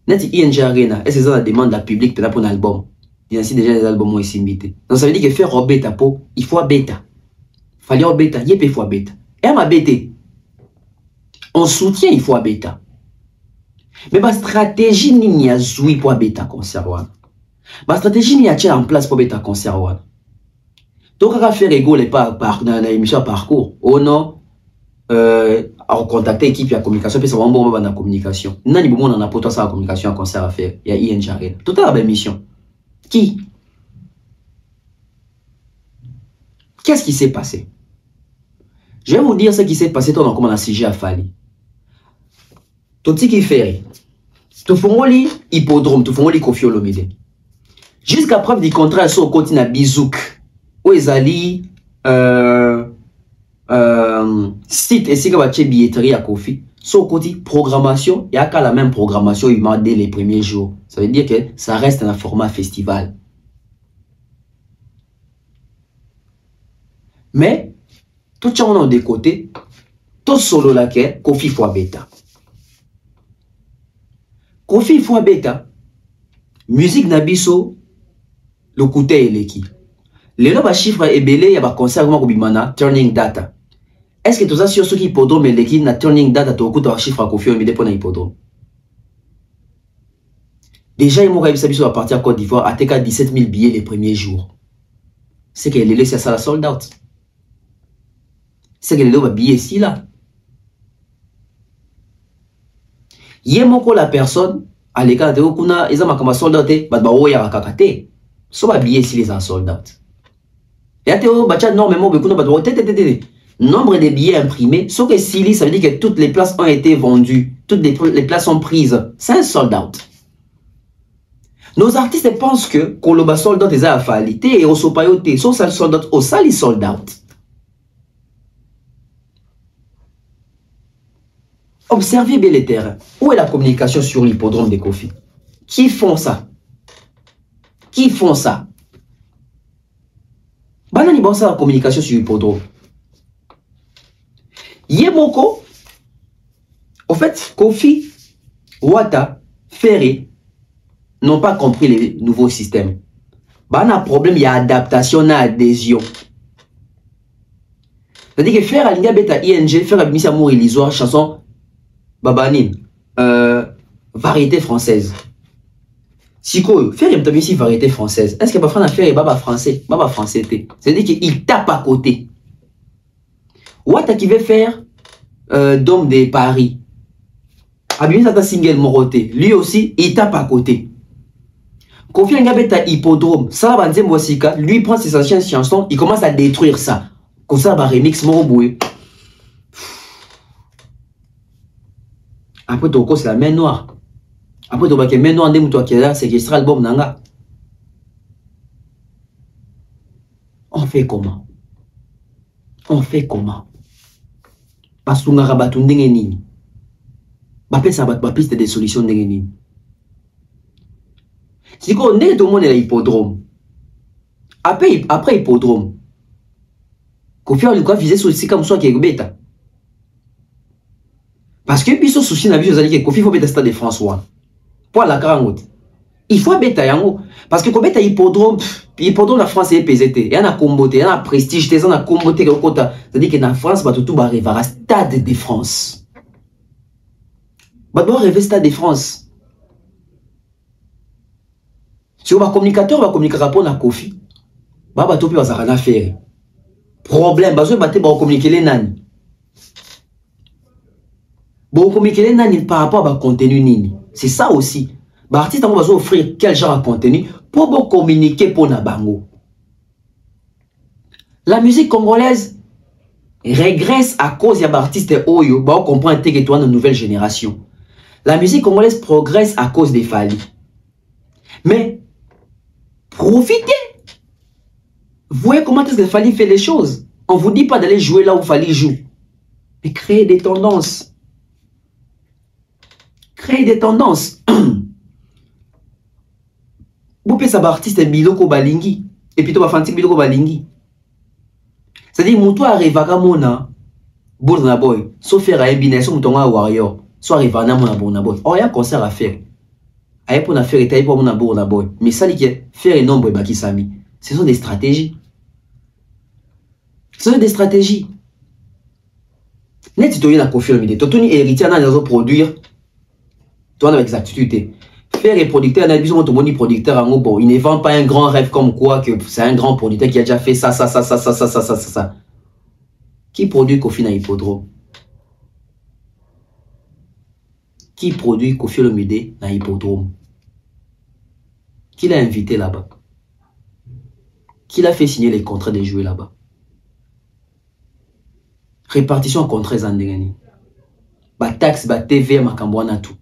Nati ING Arena, est-ce que ça demande à public pour un album? Il y a ainsi déjà des albums où ils s'imitent. Donc ça veut dire que faire bêta pour, il faut bêta. Fallait bêta, il faut bêta. Et ma bêta. On soutient, il faut bêta. Mais ma stratégie n'y a zoui pour bêta concert. Ma stratégie n'y a tient en place pour bêta concert. Donc on va faire égaux les pas dans l'émission parcours. Oh non. À contacter l'équipe de communication, puis ça va en bon la communication. Nani bon on a pour toi ça la communication à concert à faire. Il y a ING Arena. Tout à la belle mission. Qui? Qu'est-ce qui s'est passé? Je vais vous dire ce qui s'est passé dans comment on a siégé à Fali. Tout ce qui fait. Tout fongoli hippodrome, tout fongoli Koffi Olomide. Jusqu'à preuve du contrat sur le continent Bizouk. Où ils allaient site et si vous avez billetterie à Koffi, sur côté programmation, il y a qu'à la même programmation il m'a dès les premiers jours. Ça veut dire que ça reste un format festival. Mais tout ça on a des côtés, tout solo là que Koffi fois bêta. Koffi fois bêta. Musique nabiso le côté est l'équipe. Les lois chiffres est belé, il y a un concert comme Kubimana, Turning Data. Est-ce que tu as sur ce qui hippodrome et l'équipe na Turning Data, tu as un chiffre à Koffi Olomide pour un hippodrome? Déjà, il m'a réussi à partir à Côte d'Ivoire à TK 17 000 billets les premiers jours. C'est qu'elle est laissée à la sold out. C'est qu'elle est là, billet ici là. Il y a la personne, à l'écart de Okuna, ils ont un sold out, ils ont un kakate. So ba billet ici les en sold out. Et à Théo, bah, normalement, nombre de billets imprimés, sauf que Sili, ça veut dire que toutes les places ont été vendues, toutes les places sont prises. C'est un sold out. Nos artistes pensent que Koloba sold out est à Fali, et au Sopayote, sauf ça sold out, au Sali sold out. Observez bien les terrains. Où est la communication sur l'hippodrome de Koffi? Qui font ça? Qui font ça? Banani bon ça la communication sur l'hippodrome. Yemoko, au fait, Koffi, Wata, Ferré n'ont pas compris les nouveaux systèmes. Bana problème, il y a adaptation, il y a adhésion. C'est-à-dire que faire aligner bêta ING, faire abîmer amour illusoire, chanson Babanine, variété française. Si quoi, faire une ici variété française. Est-ce que Bafran a fait Baba français? Baba français. C'est-à-dire qu'il tape à côté. Wata qui veut faire Dôme de Paris. Abîmer ça single Moroté. Lui aussi, il tape à côté. Koffi Olomide hippodrome. Ça va dire Mwasika. Lui prend ses anciennes chansons, il commence à détruire ça. Comme ça, va remix Moroboué. Après, Toko, c'est la main noire. Après, Toko, la main noire, c'est qui sera l'album Nanga. On fait comment? On fait comment? Parce qu'on a rabattu nini. ça va piste des solutions de nini. Si on est tout le monde est hippodrome. Après hippodrome. Kofi on doit viser sur le site comme ça qui est bêta. Parce que puis ce souci n'a vu aux alliés que Kofi faut bêta stade de François. Pour la carangote. Il faut bêta yango parce que quand bêta hippodrome la France est PZT. Il y a comboté, il y a prestige, il y a comboté que côté. C'est-à-dire que dans France va tout arriver à stade de France. Va doit rêver stade de France. Si on va communicateur va communiquer rapport à Kofi. Ba tout peut avoir rien faire. Problème, bah je vais communiquer les nani. Bon communiquer les nani par rapport à contenu nini. C'est ça aussi. Bah artiste on va offrir quel genre de contenu pour bon communiquer pour na bango. La musique congolaise régresse à cause des artistes oyo, bah on comprend que toi une nouvelle génération. La musique congolaise progresse à cause des Fally. Mais profitez. Voyez comment est-ce que Fally fait les choses. On ne vous dit pas d'aller jouer là où Fally joue. Mais créer des tendances. Créer des tendances. Vous pouvez savoir artiste Biloko Balingi. Et puis tu vas faire Biloko Balingi. C'est-à-dire, mon toit arrive à Mona. Bourna Boy. Sauf faire un business, son mouton à Warrior. Soit arrive à Mona Bourna Boy. Or, il y a un concert à faire. Aïe pour faire et taille pour Mona Bourna Boy. Mais ça, c'est faire un nombre de Bakisami. Ce sont des stratégies. Ce sont des stratégies. Net, tu dois confirmer. Tu dois héritier dans produire. Tu dois avec exactitude. Faire les producteurs, bon, il ne vend pas un grand rêve comme quoi que c'est un grand producteur qui a déjà fait ça. Qui produit Kofi na hippodrome? Qui produit Kofi Olomide na hippodrome? Qui l'a invité là-bas? Qui l'a fait signer les contrats de jouer là-bas? Répartition en contrats zandengani. Ba taxe, ba TV, makambwana tout.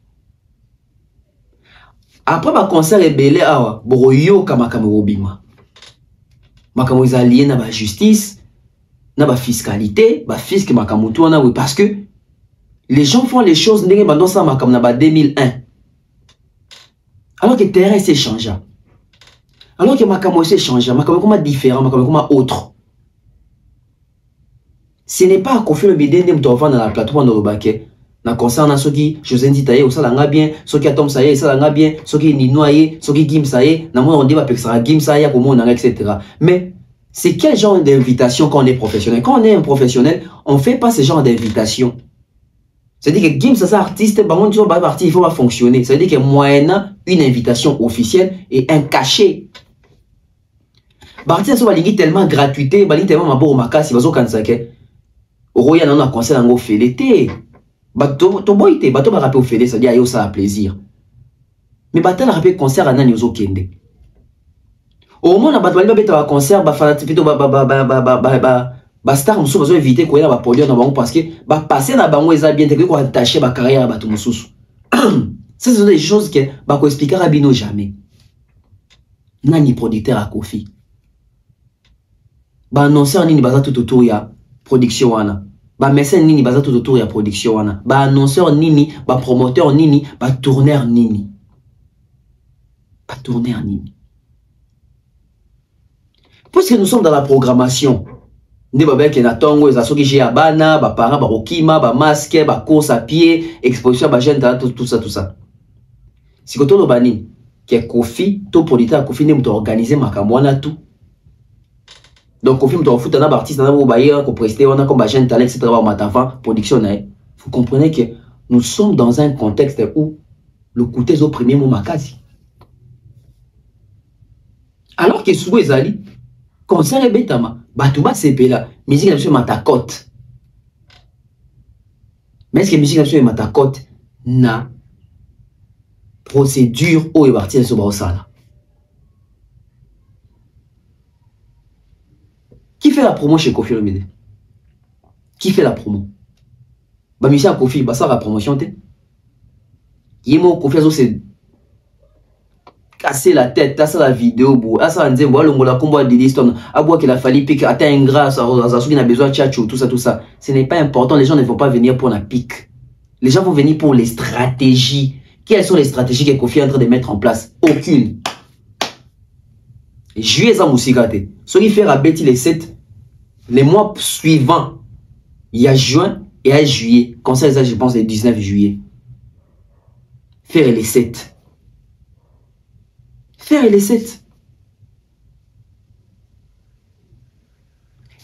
Après ba concert et belé awa, boroyo kamakamobima. Makamo lié na ba justice, na ba fiscalité, ba fisc makamutu na oui parce que les gens font les choses ndenge bandon sa makam na ba 2001. Alors que terrain s'est changé. Alors que makamo s'est changé, makamo comme différent, makamo comme autre. Ce n'est pas à Kofi Olomide ndem to vendre dans la plateforme de Robake. Na concernant ceux qui José Nditaye ou ça langa bien, ceux qui Atom Saye ça langa bien, ceux qui Ninoye, ceux qui Gim Saye, na moi on dit va pexera Gim Saye pour moi etc. Mais c'est quel genre d'invitation quand on est professionnel? Quand on est un professionnel, on fait pas ce genre d'invitation. C'est-à-dire que Gim ça artiste, bah on dit bah parti il faut pas fonctionner. C'est-à-dire que moyennant une invitation officielle et un cachet. Barti ça va ligi tellement gratuité, bali tellement mabo makasi bazo kansake. Roya na concert ngo félété. Bato boité, bato ba rappel au fédé, ça dit ayo ça a plaisir. Mais bato la rappel concert à nani ozo kende. Au moins na bato bali ba beta concert ba fanati plutôt ba star musu bazo éviter ko ya ba polio na bango parce que ba passer na bango eza bien te ko attacher ba carrière à bato mususu. Ça ce sont des choses que ba ko expliquer à bino jamais. Nani producteur à Kofi. Ba annonceur nini baza tout autour ya production wana. Ba mécène nini baza tout autour ya production wana. Ba annonceur nini, ba promoteur nini, ba tourneur nini. Ba tourneur nini. Puisque nous sommes dans la programmation, ne ba beke na tongo eza soki j'ai abana, ba para ba rokima, ba masque, ba course à pied, exposition ba jeune tout ça. Si koto lo bani, ke Kofi, to producteur Kofi ne muto organiser makambo wana tout. Donc, au film, tu as foutu un artiste, tu as presté, on a comme jeune talent, etc. Production. Vous comprenez que nous sommes dans un contexte où le coût est au premier moment quasi. Alors que sous les alliés, concert est bêtement, Batouba c'est là, musique est matacote. Mais est-ce que musique est matacote na procédure où est parti sur Baosala? Qui fait la promo chez Kofi Olomide? Qui fait la promo? Bah, Michel Kofi, bah, ça la promotion, t'es. Yemo Kofi, c'est casser la tête, là, ça la vidéo, là, ça, on dit, voilà, on a combat de l'histoire, à boire qu'il a fallu pique, atteindre un gras, ça, il a besoin de tchatchou, tout ça. Ce n'est pas important, les gens ne vont pas venir pour la pique. Les gens vont venir pour les stratégies. Quelles sont les stratégies que Kofi est en train de mettre en place? Aucune. Juillet, ça moussigate. Ce qui fait rabattre les 7, les mois suivants, il y a juin et il y a juillet. Comme ça, je pense, le 19 juillet. Faire les 7. Faire les 7.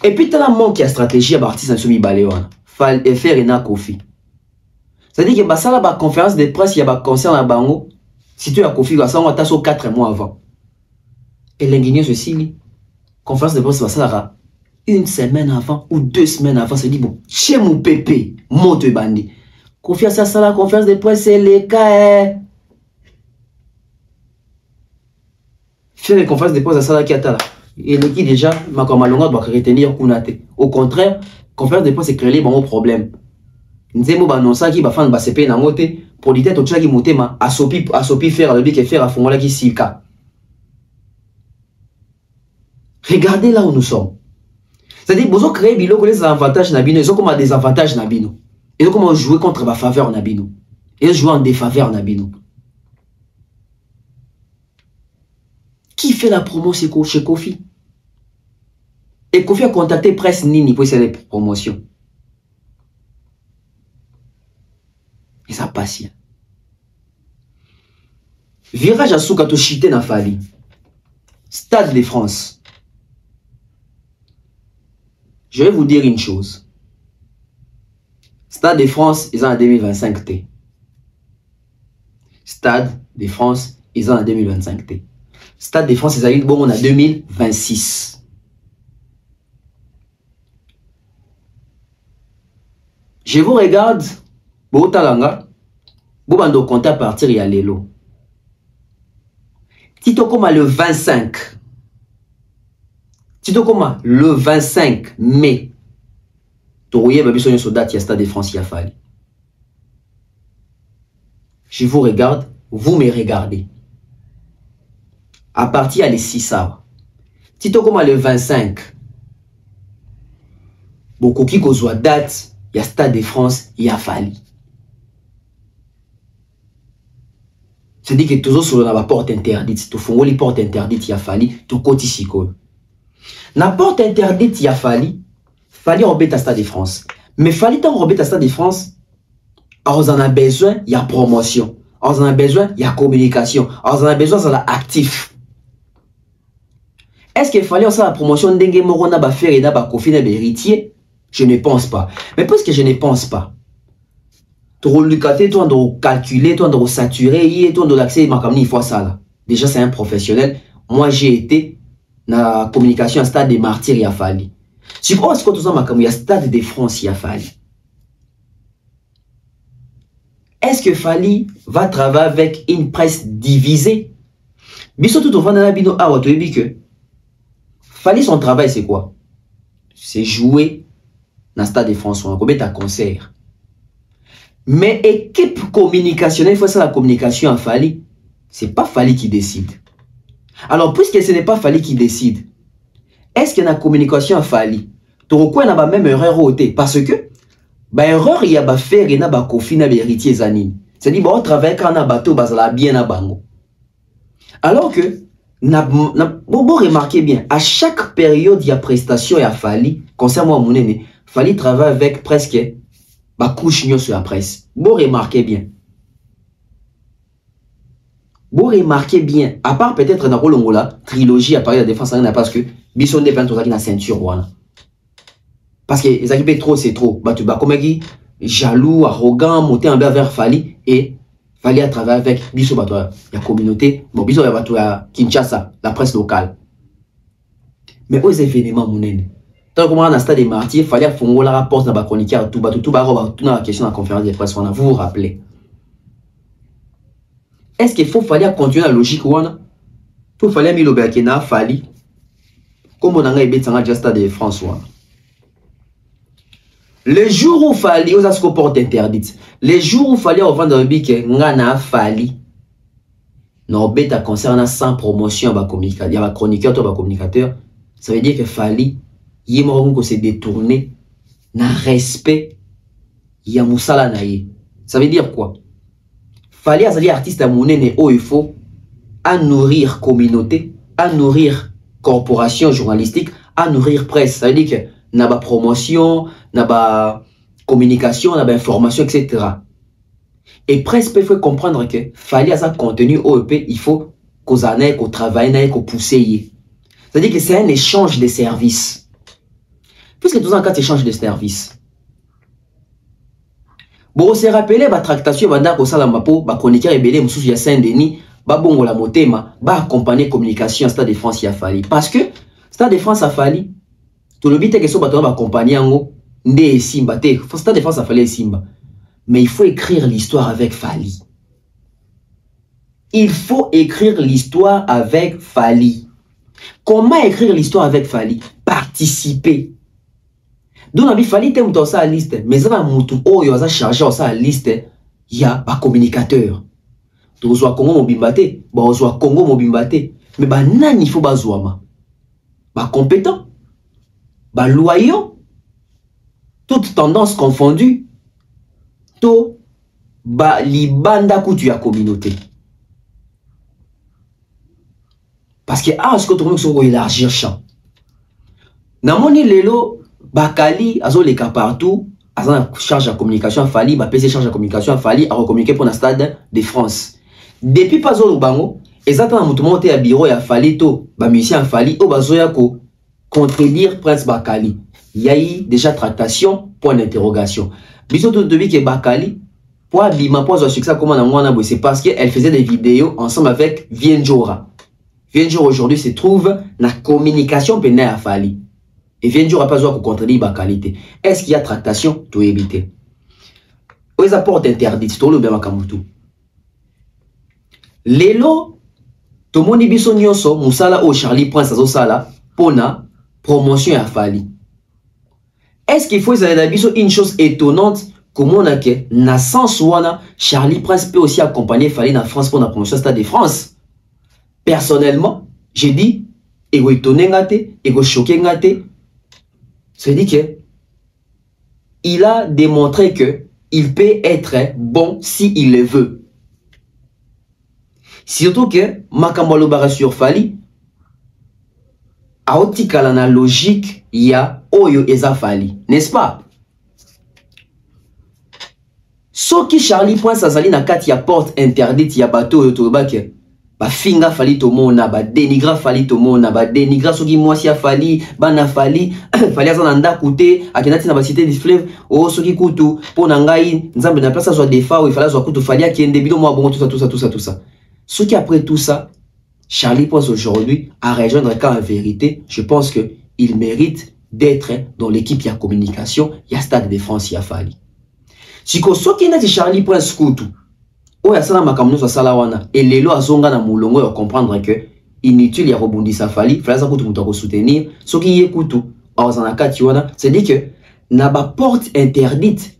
Et puis, tu as la manque qui a stratégie à partir de ce Baléon. Faire une Kofi. C'est-à-dire que ça, la conférence de presse, il y a un concert à Bango. Si tu as Kofi, ça va être 4 mois avant. Et l'ingénieur ceci, conférence de presse, ça va 1 semaine avant ou 2 semaines avant. Ça dit, bon, chez mon pépé, monte bandi. Kofi, ça, la conférence de presse, c'est les cas. Faire les conférences de presse, ça, là, qui est là. Et le qui déjà, ma camalonga doit retenir Kunate. Au contraire, conférence de presse, c'est créer bon problème. Nzemo banonsa qui va faire un CP na mote pour l'idée tout ça qui monte ma asopi faire le bic faire à fond là qui sika. Regardez là où nous sommes. C'est-à-dire besoin créer biloko les avantages na bino, ils ont comme des avantages na bino. Ils ont comment jouer contre ma faveur na bino. Ils jouent en défaveur na bino. Qui fait la promo chez Kofi? Et Kofi a contacté Presse Nini pour essayer les promotions. Et ça passe. Virage à Soukato Chité n'a fallu. Stade de France. Je vais vous dire une chose. Stade de France, ils ont en 2025 T. Stade de France, ils ont en 2025 T. Stade de France, ils ont eu bon en 2026. Je vous regarde. Botalanga, Bobando compte à partir y a l'élo. Tito Koma le 25. Tito Koma le 25 mai. Tourouye Babisson Sodat y a Stade de France y a fallu. Je vous regarde, vous me regardez. À partir les 6 heures. Tito Koma le 25. Beaucoup qui kozwa date y a Stade de France y a fallu. C'est-à-dire que toujours sur la porte interdite, tu fais les portes interdites, il y a fallu, tu côté siko. La porte interdite, il y a fallu embêter à Stade de France. Mais fallu t'en embêter à Stade de France, on en a besoin, il y a promotion. On en a besoin, il y a communication. On en a besoin, ça l'a actif. Est-ce qu'il fallait ça la promotion d'Engue Morona ba faire et ba Kofi na héritier? Je ne pense pas. Mais puisque je ne pense pas, tu dois calculer, tu dois saturer, tu dois accès il faut ça là. Déjà c'est un professionnel. Moi j'ai été dans la communication à Stade des Martyrs il a fallu. Si vous pensez que tout ça il y a Stade de France il a fallu. Est-ce que Fali va travailler avec une presse divisée? Biso tout au fond de la bino ah tu que Fali son travail c'est quoi? C'est jouer dans Stade de France on a un concert. Mais équipe communicationnelle, il faut ça la communication à Fali. C'est pas Fali qui décide. Alors, puisque ce n'est pas Fali qui décide, est-ce qu'il y a une communication à Fali? Tu recoues à même erreur au thé. Parce que, erreur, il y a faire et na Kofi na héritier zanine. C'est-à-dire, on travaille quand on a bateau, la bien à bango. Alors que, bon, remarquez bien, à chaque période, il y a prestation et à Fali, concernant mon aîné, Fali travaille avec presque couche sur la presse. Vous remarquez bien. Vous remarquez bien. À part peut-être dans la trilogie à Paris de la défense, parce que Bisson dépend de la ceinture. Voilà. Parce que les équipes trop, c'est trop. Tu vas comme jaloux, arrogant, monter en bas vers Fali et Fali à travailler avec Bisson, la communauté. Bon, Bisson à Kinshasa, la presse locale. Mais aux événements, mon aîné. Tant que moi, dans le Stade des Martyrs, il fallait faire la rapport dans la chroniqueur, tout dans la question de la conférence de presse. Vous vous rappelez. Est-ce qu'il faut fallait continuer la logique ou non? Il fallait mettre le Burkina, Fali. Comme on a dit, c'est un Stade de France. Le jour où Fali, aux asco porte interdite. Le jour où Fali, on vend un bic, ngana Fali. Non, bêta concernant sans promotion, il y a un chroniqueur, un communicateur. Ça veut dire que Fali. Il y a s'est détourné dans respect il y a moussala naïe Ça veut dire quoi? Fallait à artiste à monnaie il faut à nourrir communauté, à nourrir corporation journalistique, à nourrir presse. Ça veut dire que n'a pas promotion, n'a pas communication, n'a pas information, etc. Et presse peut comprendre que fallait à ça contenu OEP, il faut qu'on aille, qu'on travaille, qu'on pousse. C'est-à-dire que c'est un échange de services. Puisque tout en cas, échange de services. Bon, on s'est rappelé, la tractation, banda ko sala mapo, ba chroniqueur rebelle, moussou ya Saint-Denis, ba bongo la motema, ba accompagner communication à Stade de France ya fali. Parce que Stade de France a fali, tout le but est que ce bateau va accompagner en nde simba te, Stade de France a fali simba. Mais il faut écrire l'histoire avec Fali. Il faut écrire l'histoire avec Fali. Comment écrire l'histoire avec Fali? Participer. Donc, on a fallu que tu aies liste, mais ça a chargé la liste, il y a un communicateur. Tu as Congo Mobimbate, tu as Congo Mobimbate, mais il faut que compétent, loyaux, toutes tendances confondues, to libanda kutu ya communauté. Parce que ce que tu veux élargir champ. Namoni lelo Bakali, azo les cas partout, azo charge de communication Fali, ba PC charge de communication Fali, a recommuniquer pour le Stade de France. Depuis pas zo lubango, exactement mutu monté à bureau ya Fali to, ba musicien Fali o bazoya ko contredire Prince Bakali. Il y a eu déjà tractation, point d'interrogation. Biso tout depuis que Bakali pour bima pour succès comment na mwana bo, c'est parce qu'elle faisait des vidéos ensemble avec Vienjora. Vienjora aujourd'hui se trouve na communication pénale à Fali. Et Vienjora pas besoin de contredire la qualité. Est-ce qu'il y a tractation? Tout éviter. Où est-ce porte interdite? Tout le bien makamutu. Lelo, tout le monde biso nyonso, musala o Charlie Prince azo sala, pona promotion à Fali. Est-ce qu'il faut une chose étonnante? Comment on a que, na sens wana, Charlie Prince peut aussi accompagner Fali en France pour la promotion Stade de France? Personnellement, j'ai dit, ego étonné ngate, ego choqué ngate. C'est-à-dire que il a démontré que il peut être bon s'il le veut. Surtout que Makambalo Bara sur Fali, a otikala na logique, il y a Oyo Eza Fali, n'est-ce pas? Ce qui Charlie Prince Azali na kati ya porte interdite, ya bateau Yotobake. Ba finga Fali tomona, ba dénigra Fali tomona, ba dénigra soki mwasi ya Fali, bana Fali, Fali azananda koute, akenati na ba cité du fleuve, o soki kutu, pona ngai, nzambe na place soit defa, ou il fallait soit kutu Fali akende bido moi bon tout ça. Ce qui après tout ça, Charlie Prince aujourd'hui à rejoindre quand en vérité, je pense que il mérite d'être dans l'équipe ya communication, ya Stade de France ya Fali. Siko soki na Charlie Prince kutu. Oh, ya sala makamno so sala wana et lelo azonga na mulongo ya comprendre que inutile ya rebondisa Fali, fallait kutu muto ko soutenir soki yekutu azana kati wana, c'est dit que na ba porte interdite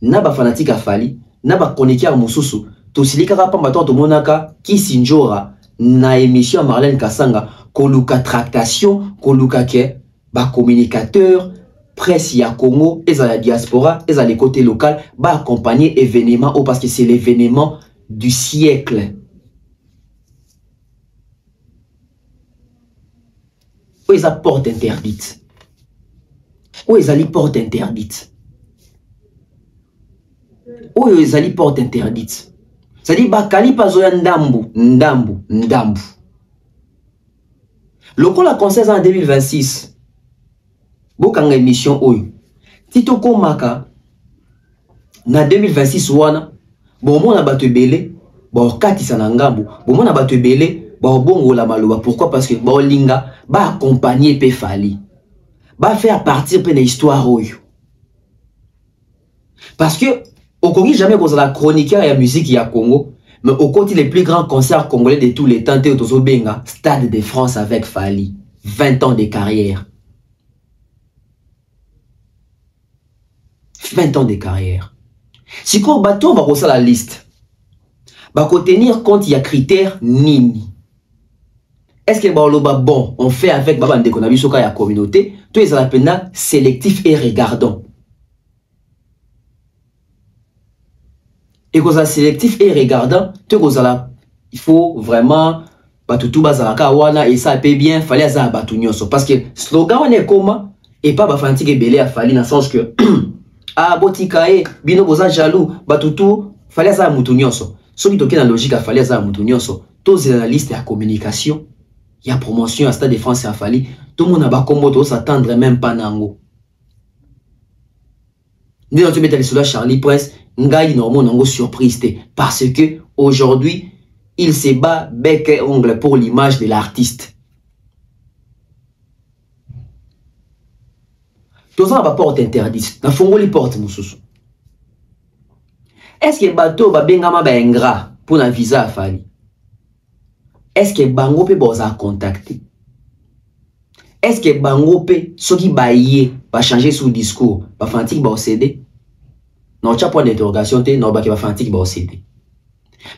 na ba fanatique a Fali, na ba chroniqueur mususu to silika ka pamba to monaka ki sinjora na émission Marlène Kasanga koluka tractation koluka ke ba communicateur presse ya Congo, et à la diaspora, et à les côtés local, va accompagner événement ou parce que c'est l'événement du siècle. Où est la porte interdite? Où est la porte interdite? Où est la porte interdite? C'est-à-dire, Bakali Pazoya Ndambu. Le coup la concerne en 2026. Bokanga émission oyo tito komaka na 2026 wana bomona bato ebele ba katisa na ngambo bomona bato ebele ba bongola maloba. Pourquoi? Parce que ba linga ba accompagner pe Fali ba faire partir pe na histoire oyo, parce que au Congo jamais cause la chroniqueur ya musique ya Congo, mais au côté les plus grands concerts congolais de tous les temps tozo benga Stade de France avec Fali, 20 ans de carrière. 20 ans de carrière. Si on bateau va reçoit la liste, va tenir compte il y a critères nini. Est-ce que bon, on fait avec Baba Ndekonabi Soka la communauté, tout est à la peine sélectif et regardant. Et qu'on a sélectif et regardant, il faut vraiment batutu bazalaka wana et ça paye bien, fallait ça batunyoso parce que slogan on est comment et pas bafantique belé a fallu dans le sens que ah botikae bino boza jaloux batutu fallait ça mutunyoso. Ce qui toque dans la logique a fallu ça mutunyoso. Tous les analystes de communication, il y a promotion à Stade de France a fallu tout le monde a ba combo to s'attendre même pas nango. Nous on te mettre sur la Charlie Prince, ngai normalement nango surprise parce que aujourd'hui il se bat bec et ongle pour l'image de l'artiste. Tous ça va porte interdite. Na fongo li porte mususu. Est-ce que bateau va bengama ba ingrat pour un visa à fali? Est-ce que bango pe boza contacter? Est-ce que bango pe soki baye va changer son discours, va fantique ba céder? Non, tu as point d'interrogation te non ba ki va fantique ba céder.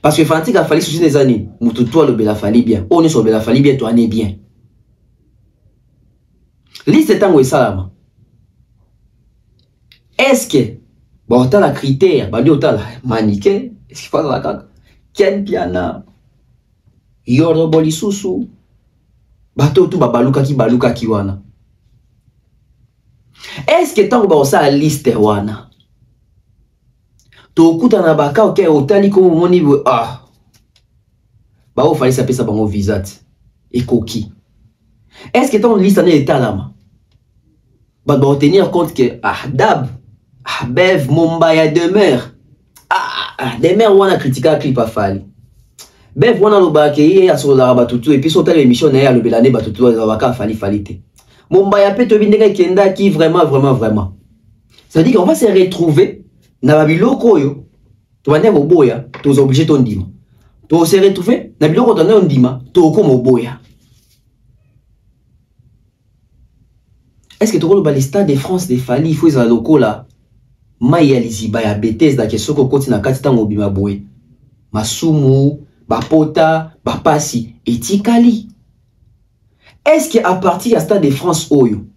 Parce que fantique a fallu souci des années, moutou toi le bela fali bien. On est sur bela fali bien, toi on est bien. Liste tango et salama. Est-ce que bon t'as la critère, bah dit t'as la maniqué, est-ce qu'il faut la caca? Ken piana, yoro bolisusu, bateau tout baluka ki wana. Est-ce que tango ba ça liste wana? To kuta na baka ok otali ko moni ah ba o fallait saper ça bango visat et coquille. Est-ce que ton liste en est talama ba doit tenir compte que ah dab ah bev Mombaya demeure demeure wana critica clip a fali bev wana lo ba ke ya so la batutu et puis so telle émission na ya le belane batutu za baka fali te Mombaya pe to bindeka kenda qui vraiment ça dit qu'on va se retrouver na babiloko yo to bande boboya to obligé ton ndima to se retrouver na biloko to na ndima to ko moboya. Est-ce que tu le Stade de France de Fali il faut les locaux là maya liziba ya Bethesda da kesoko koti na kati tango bima boye masumu bapota bapasi etikali. Est-ce que à partir du Stade de France oyo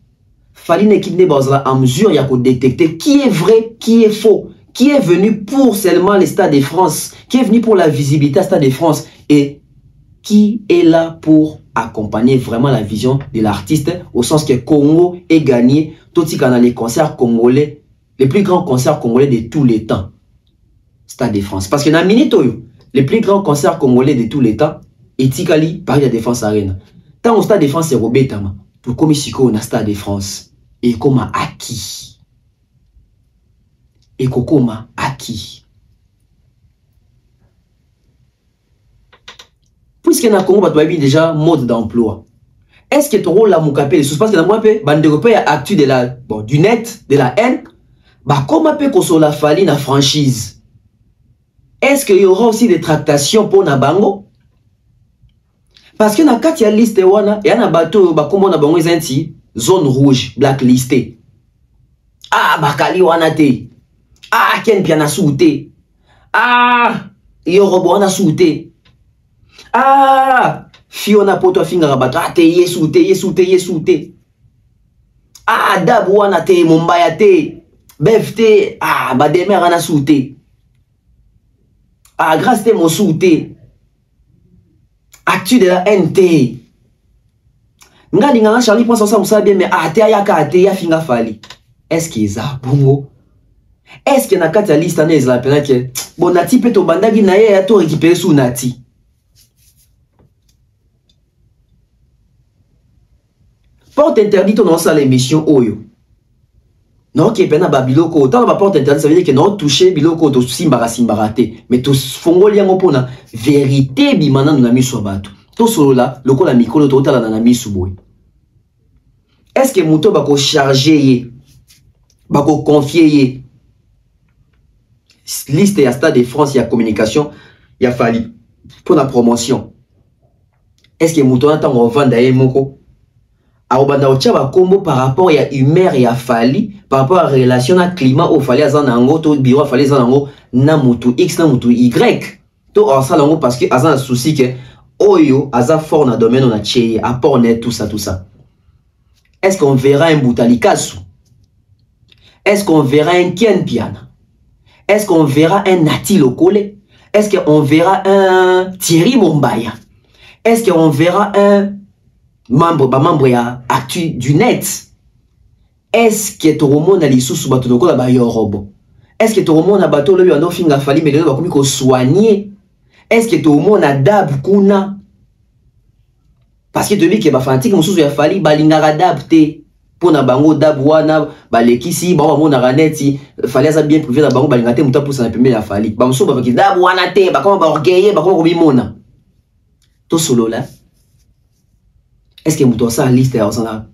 Fali une équipe de bazala en mesure ya ko détecter qui est vrai, qui est faux, qui est venu pour seulement le Stade de France, qui est venu pour la visibilité à Stade de France et qui est là pour accompagner vraiment la vision de l'artiste au sens que Congo est gagné tout ce qu'on a les concerts congolais, les plus grands concerts congolais de tous les temps. Stade de France. Parce que dans Minitoyo, les plus grands concerts congolais de tous les temps, et Tikali, Paris de Défense Arena. Tant au Stade de France, c'est Robetama. Pour comme ici, on a Stade de France. Et comme acquis. Et comme acquis. Puisque dans le Congo, tu as déjà mode d'emploi. Est-ce que tu as la moukapé les choses? Parce que dans le monde, actu de la, bon, du net, de la haine, bah, comment peut qu'on la falli la franchise? Est-ce qu'il y aura aussi des tractations pour Nabango? Parce que dans la y a liste, il y a un bateau, bah, comment Nabango est zone rouge, blacklisté. Ah, Bakali Wanate. Ah, Ken Piana Souté. Ah, Yorobo Wana Souté. Ah, Fiona Poto Fingarabata, ah, te yesouté. Ah, Dabouana te, Mombaya te, Befte, ah, Bademer Ana Souté. Ah, grâce te mon souté. Actu de la NT. Ngadi ngana Charlie pense ensemble ça bien, mais ah, te ayaka te ya finga fali. Est-ce qu'il y a bongo? Est-ce qu'il y a une liste à la peine que bon, Nati peut au bandagi na ya to récupérer sous Nati? Porte interdite dans ça l'émission Oyo. Non, qui est pena babiloko. Autant la porte interdite, ça veut dire que non touché biloko to simbarate. Mais to fongo liango pona vérité bimana na miso bato. To solo là, loko la mikolo to tala na miso boy. Est-ce que muto bako charger bako confier liste ya Stade de France, il y a communication, il y a fallu pour la promotion. Est-ce que muto attend on vendre d'ailleurs moko? Aobanda ochaba combo par rapport à humeur et à fali par rapport à relation à climat au fali azan nango to bureau fali azan nango na mutu x na mutu y to asa nango parce que azan souci que oyo azan fort na domaine on a tché apport net tout ça. Est-ce qu'on verra un Boutalikasu? Est-ce qu'on verra un Ken Piana? Est-ce qu'on verra un Nati Lokole? Est-ce qu'on verra un Thierry Mombaya? Est-ce qu'on verra un membre ya actu du net? Est-ce que tout le monde a l'issue bato de la Bayorobo? Est-ce que tout le monde a bateau le biano finga fali mais le bakomi ko soigner? Est-ce que tout le monde a dab kuna? Parce que celui qui est fanatique mususu ya fali balingara dab te pour na bango dab wana balekisi ba mona raneti fali ça bien privé na bango balingate muta pour ça na pembe ya fali ba mususu ba ki dab wana te ba comme ba orgueiller ba comme bimona to solo là. Est-ce que muto ça liste ya osana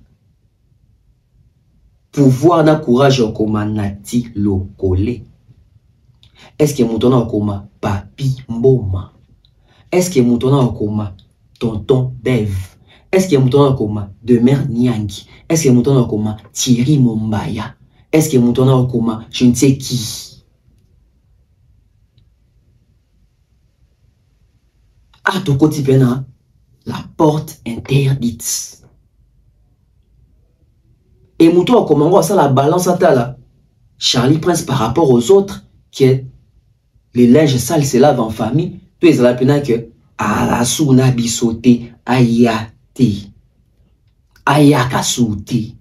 pouvoir na courage okoma Nati Lokole? Est-ce que muto na okoma Papi Mboma? Est-ce que muto na okoma Tonton Bev? Est-ce que muto na okoma Demer Nyangi? Est-ce que muto na okoma Thierry Mombaya? Est-ce que muto na okoma je ne sais qui? Ah, to koti pena la porte interdite. Et Mouton, comment on ça la balance à là? Charlie Prince par rapport aux autres, que les linges sales se lavent en famille, tous les alapena que Arasuna bisote ayate, ayakasute.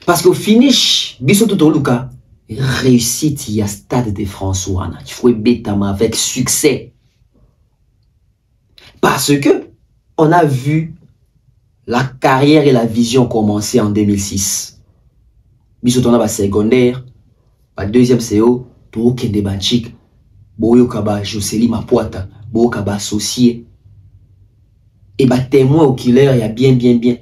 Parce qu'au finish, bisote toluka, réussite y a Stade de François, il faut bétama avec succès. Parce que on a vu la carrière et la vision commencer en 2006. Biso on a secondaire, la deuxième CO, pour Kende Banchik, Boyo Kaba Joseli Mapuata, Boyo Kaba associé. Et bah témoin oculaire, il y a bien.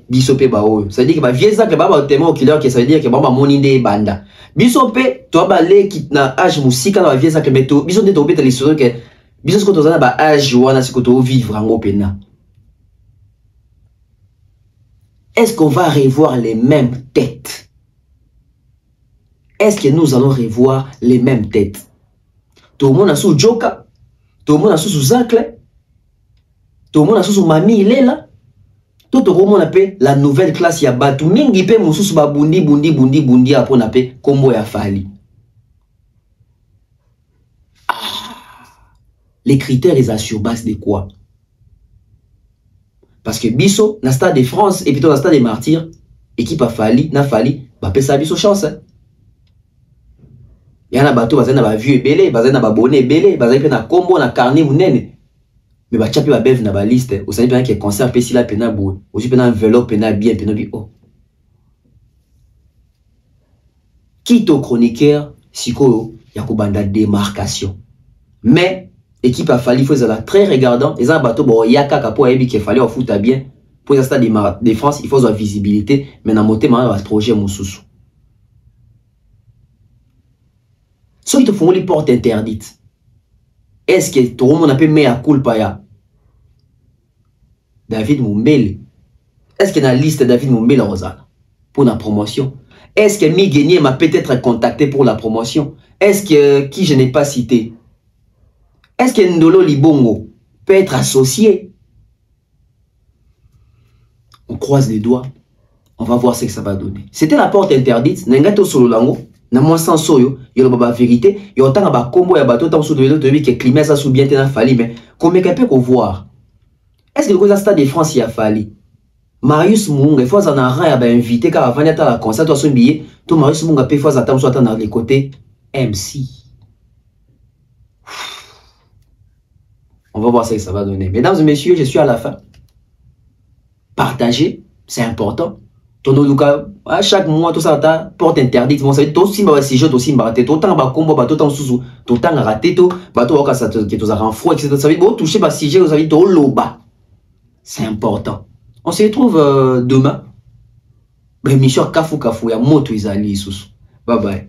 Bisope Bao. Ça veut dire que bah vieux ça que bah témoin oculaire, qui ça veut dire que bah moninde banda. Bisope, toi bah les qui na âge musique na vieux ça que meto. Bisope de tomber dans l'histoire que bisope quand on a bah âge ou na ce que tu vivre en opena. Est-ce qu'on va revoir les mêmes têtes? Est-ce que nous allons revoir les mêmes têtes? Tout le monde a sous Joka, tout le monde a sous Zacle, tout le monde a sous Mami, il est là. Tout le monde appelle la nouvelle classe ya Batu. Mingi pe moussous ba bundi après on appelle Kombo ya Fali. Les critères les sur base de quoi? Parce que Bisso, na Stade de France, et plutôt na Stade des Martyrs, équipe a Fali, na Fali, bah pesa Bisso chance. Ya na bateau, bazana ba vieux belé, bazana ba bonnet belé, bazana na combo, na carnet ou nene. Mais bah tchapi ba bev na ba liste, ou savez bien qu'il y a concert pesi la pena bou, aussi pena enveloppe, pena bien, pena bi oh. Quitte au chroniqueur, siko, yako banda démarcation. Mais, équipe a fallu, il faut être très regardant. Les bateaux, bon, yaka kapo a qu'il fallait au foot à bien. Pour les stades de France, il faut la visibilité. Mais dans mon thème, on va se projet mon sous. Ceux qui te font les portes interdites. Est-ce que tout le monde a pu mettre à culpa ya David Moumbele? Est-ce qu'il y a une liste de David Moumbele Rosal pour la promotion? Est-ce que Miguel m'a peut-être contacté pour la promotion? Est-ce que qui je n'ai pas cité? Est-ce que Ndolo Libongo peut être associé? On croise les doigts. On va voir ce que ça va donner. C'était la porte interdite. Nengato solo lango. Na moi sans soyo. Y'a la vérité. Y'a autant de combo ya bateau. Tant sous de l'autre qui climat ça sous bien t'en falli. Mais comment qu'on peut voir? Est-ce que le Stade de France y a fallu? Marius Munga, il faut en avoir invité car avant d'être à la concert, toi son billet. Tout Marius Munga peut faire attendre soit dans les côtés MC. On va voir ce que ça va donner. Mesdames et messieurs, je suis à la fin. Partagez, c'est important. À chaque mois, tout ça, porte interdite. Bon, ça veut dire, tout si ma si je aussi m'arrêter, tout temps bas combo, tout temps sous, tout temps raté, tout, bateau ça qui tout ça rend froid, etc. Ça veut dire, toucher bas si j'ai, vous avez tout loba. C'est important. On se retrouve demain. Émission Kafou Kafou, il y a moto ils allaient sous. Bye bye.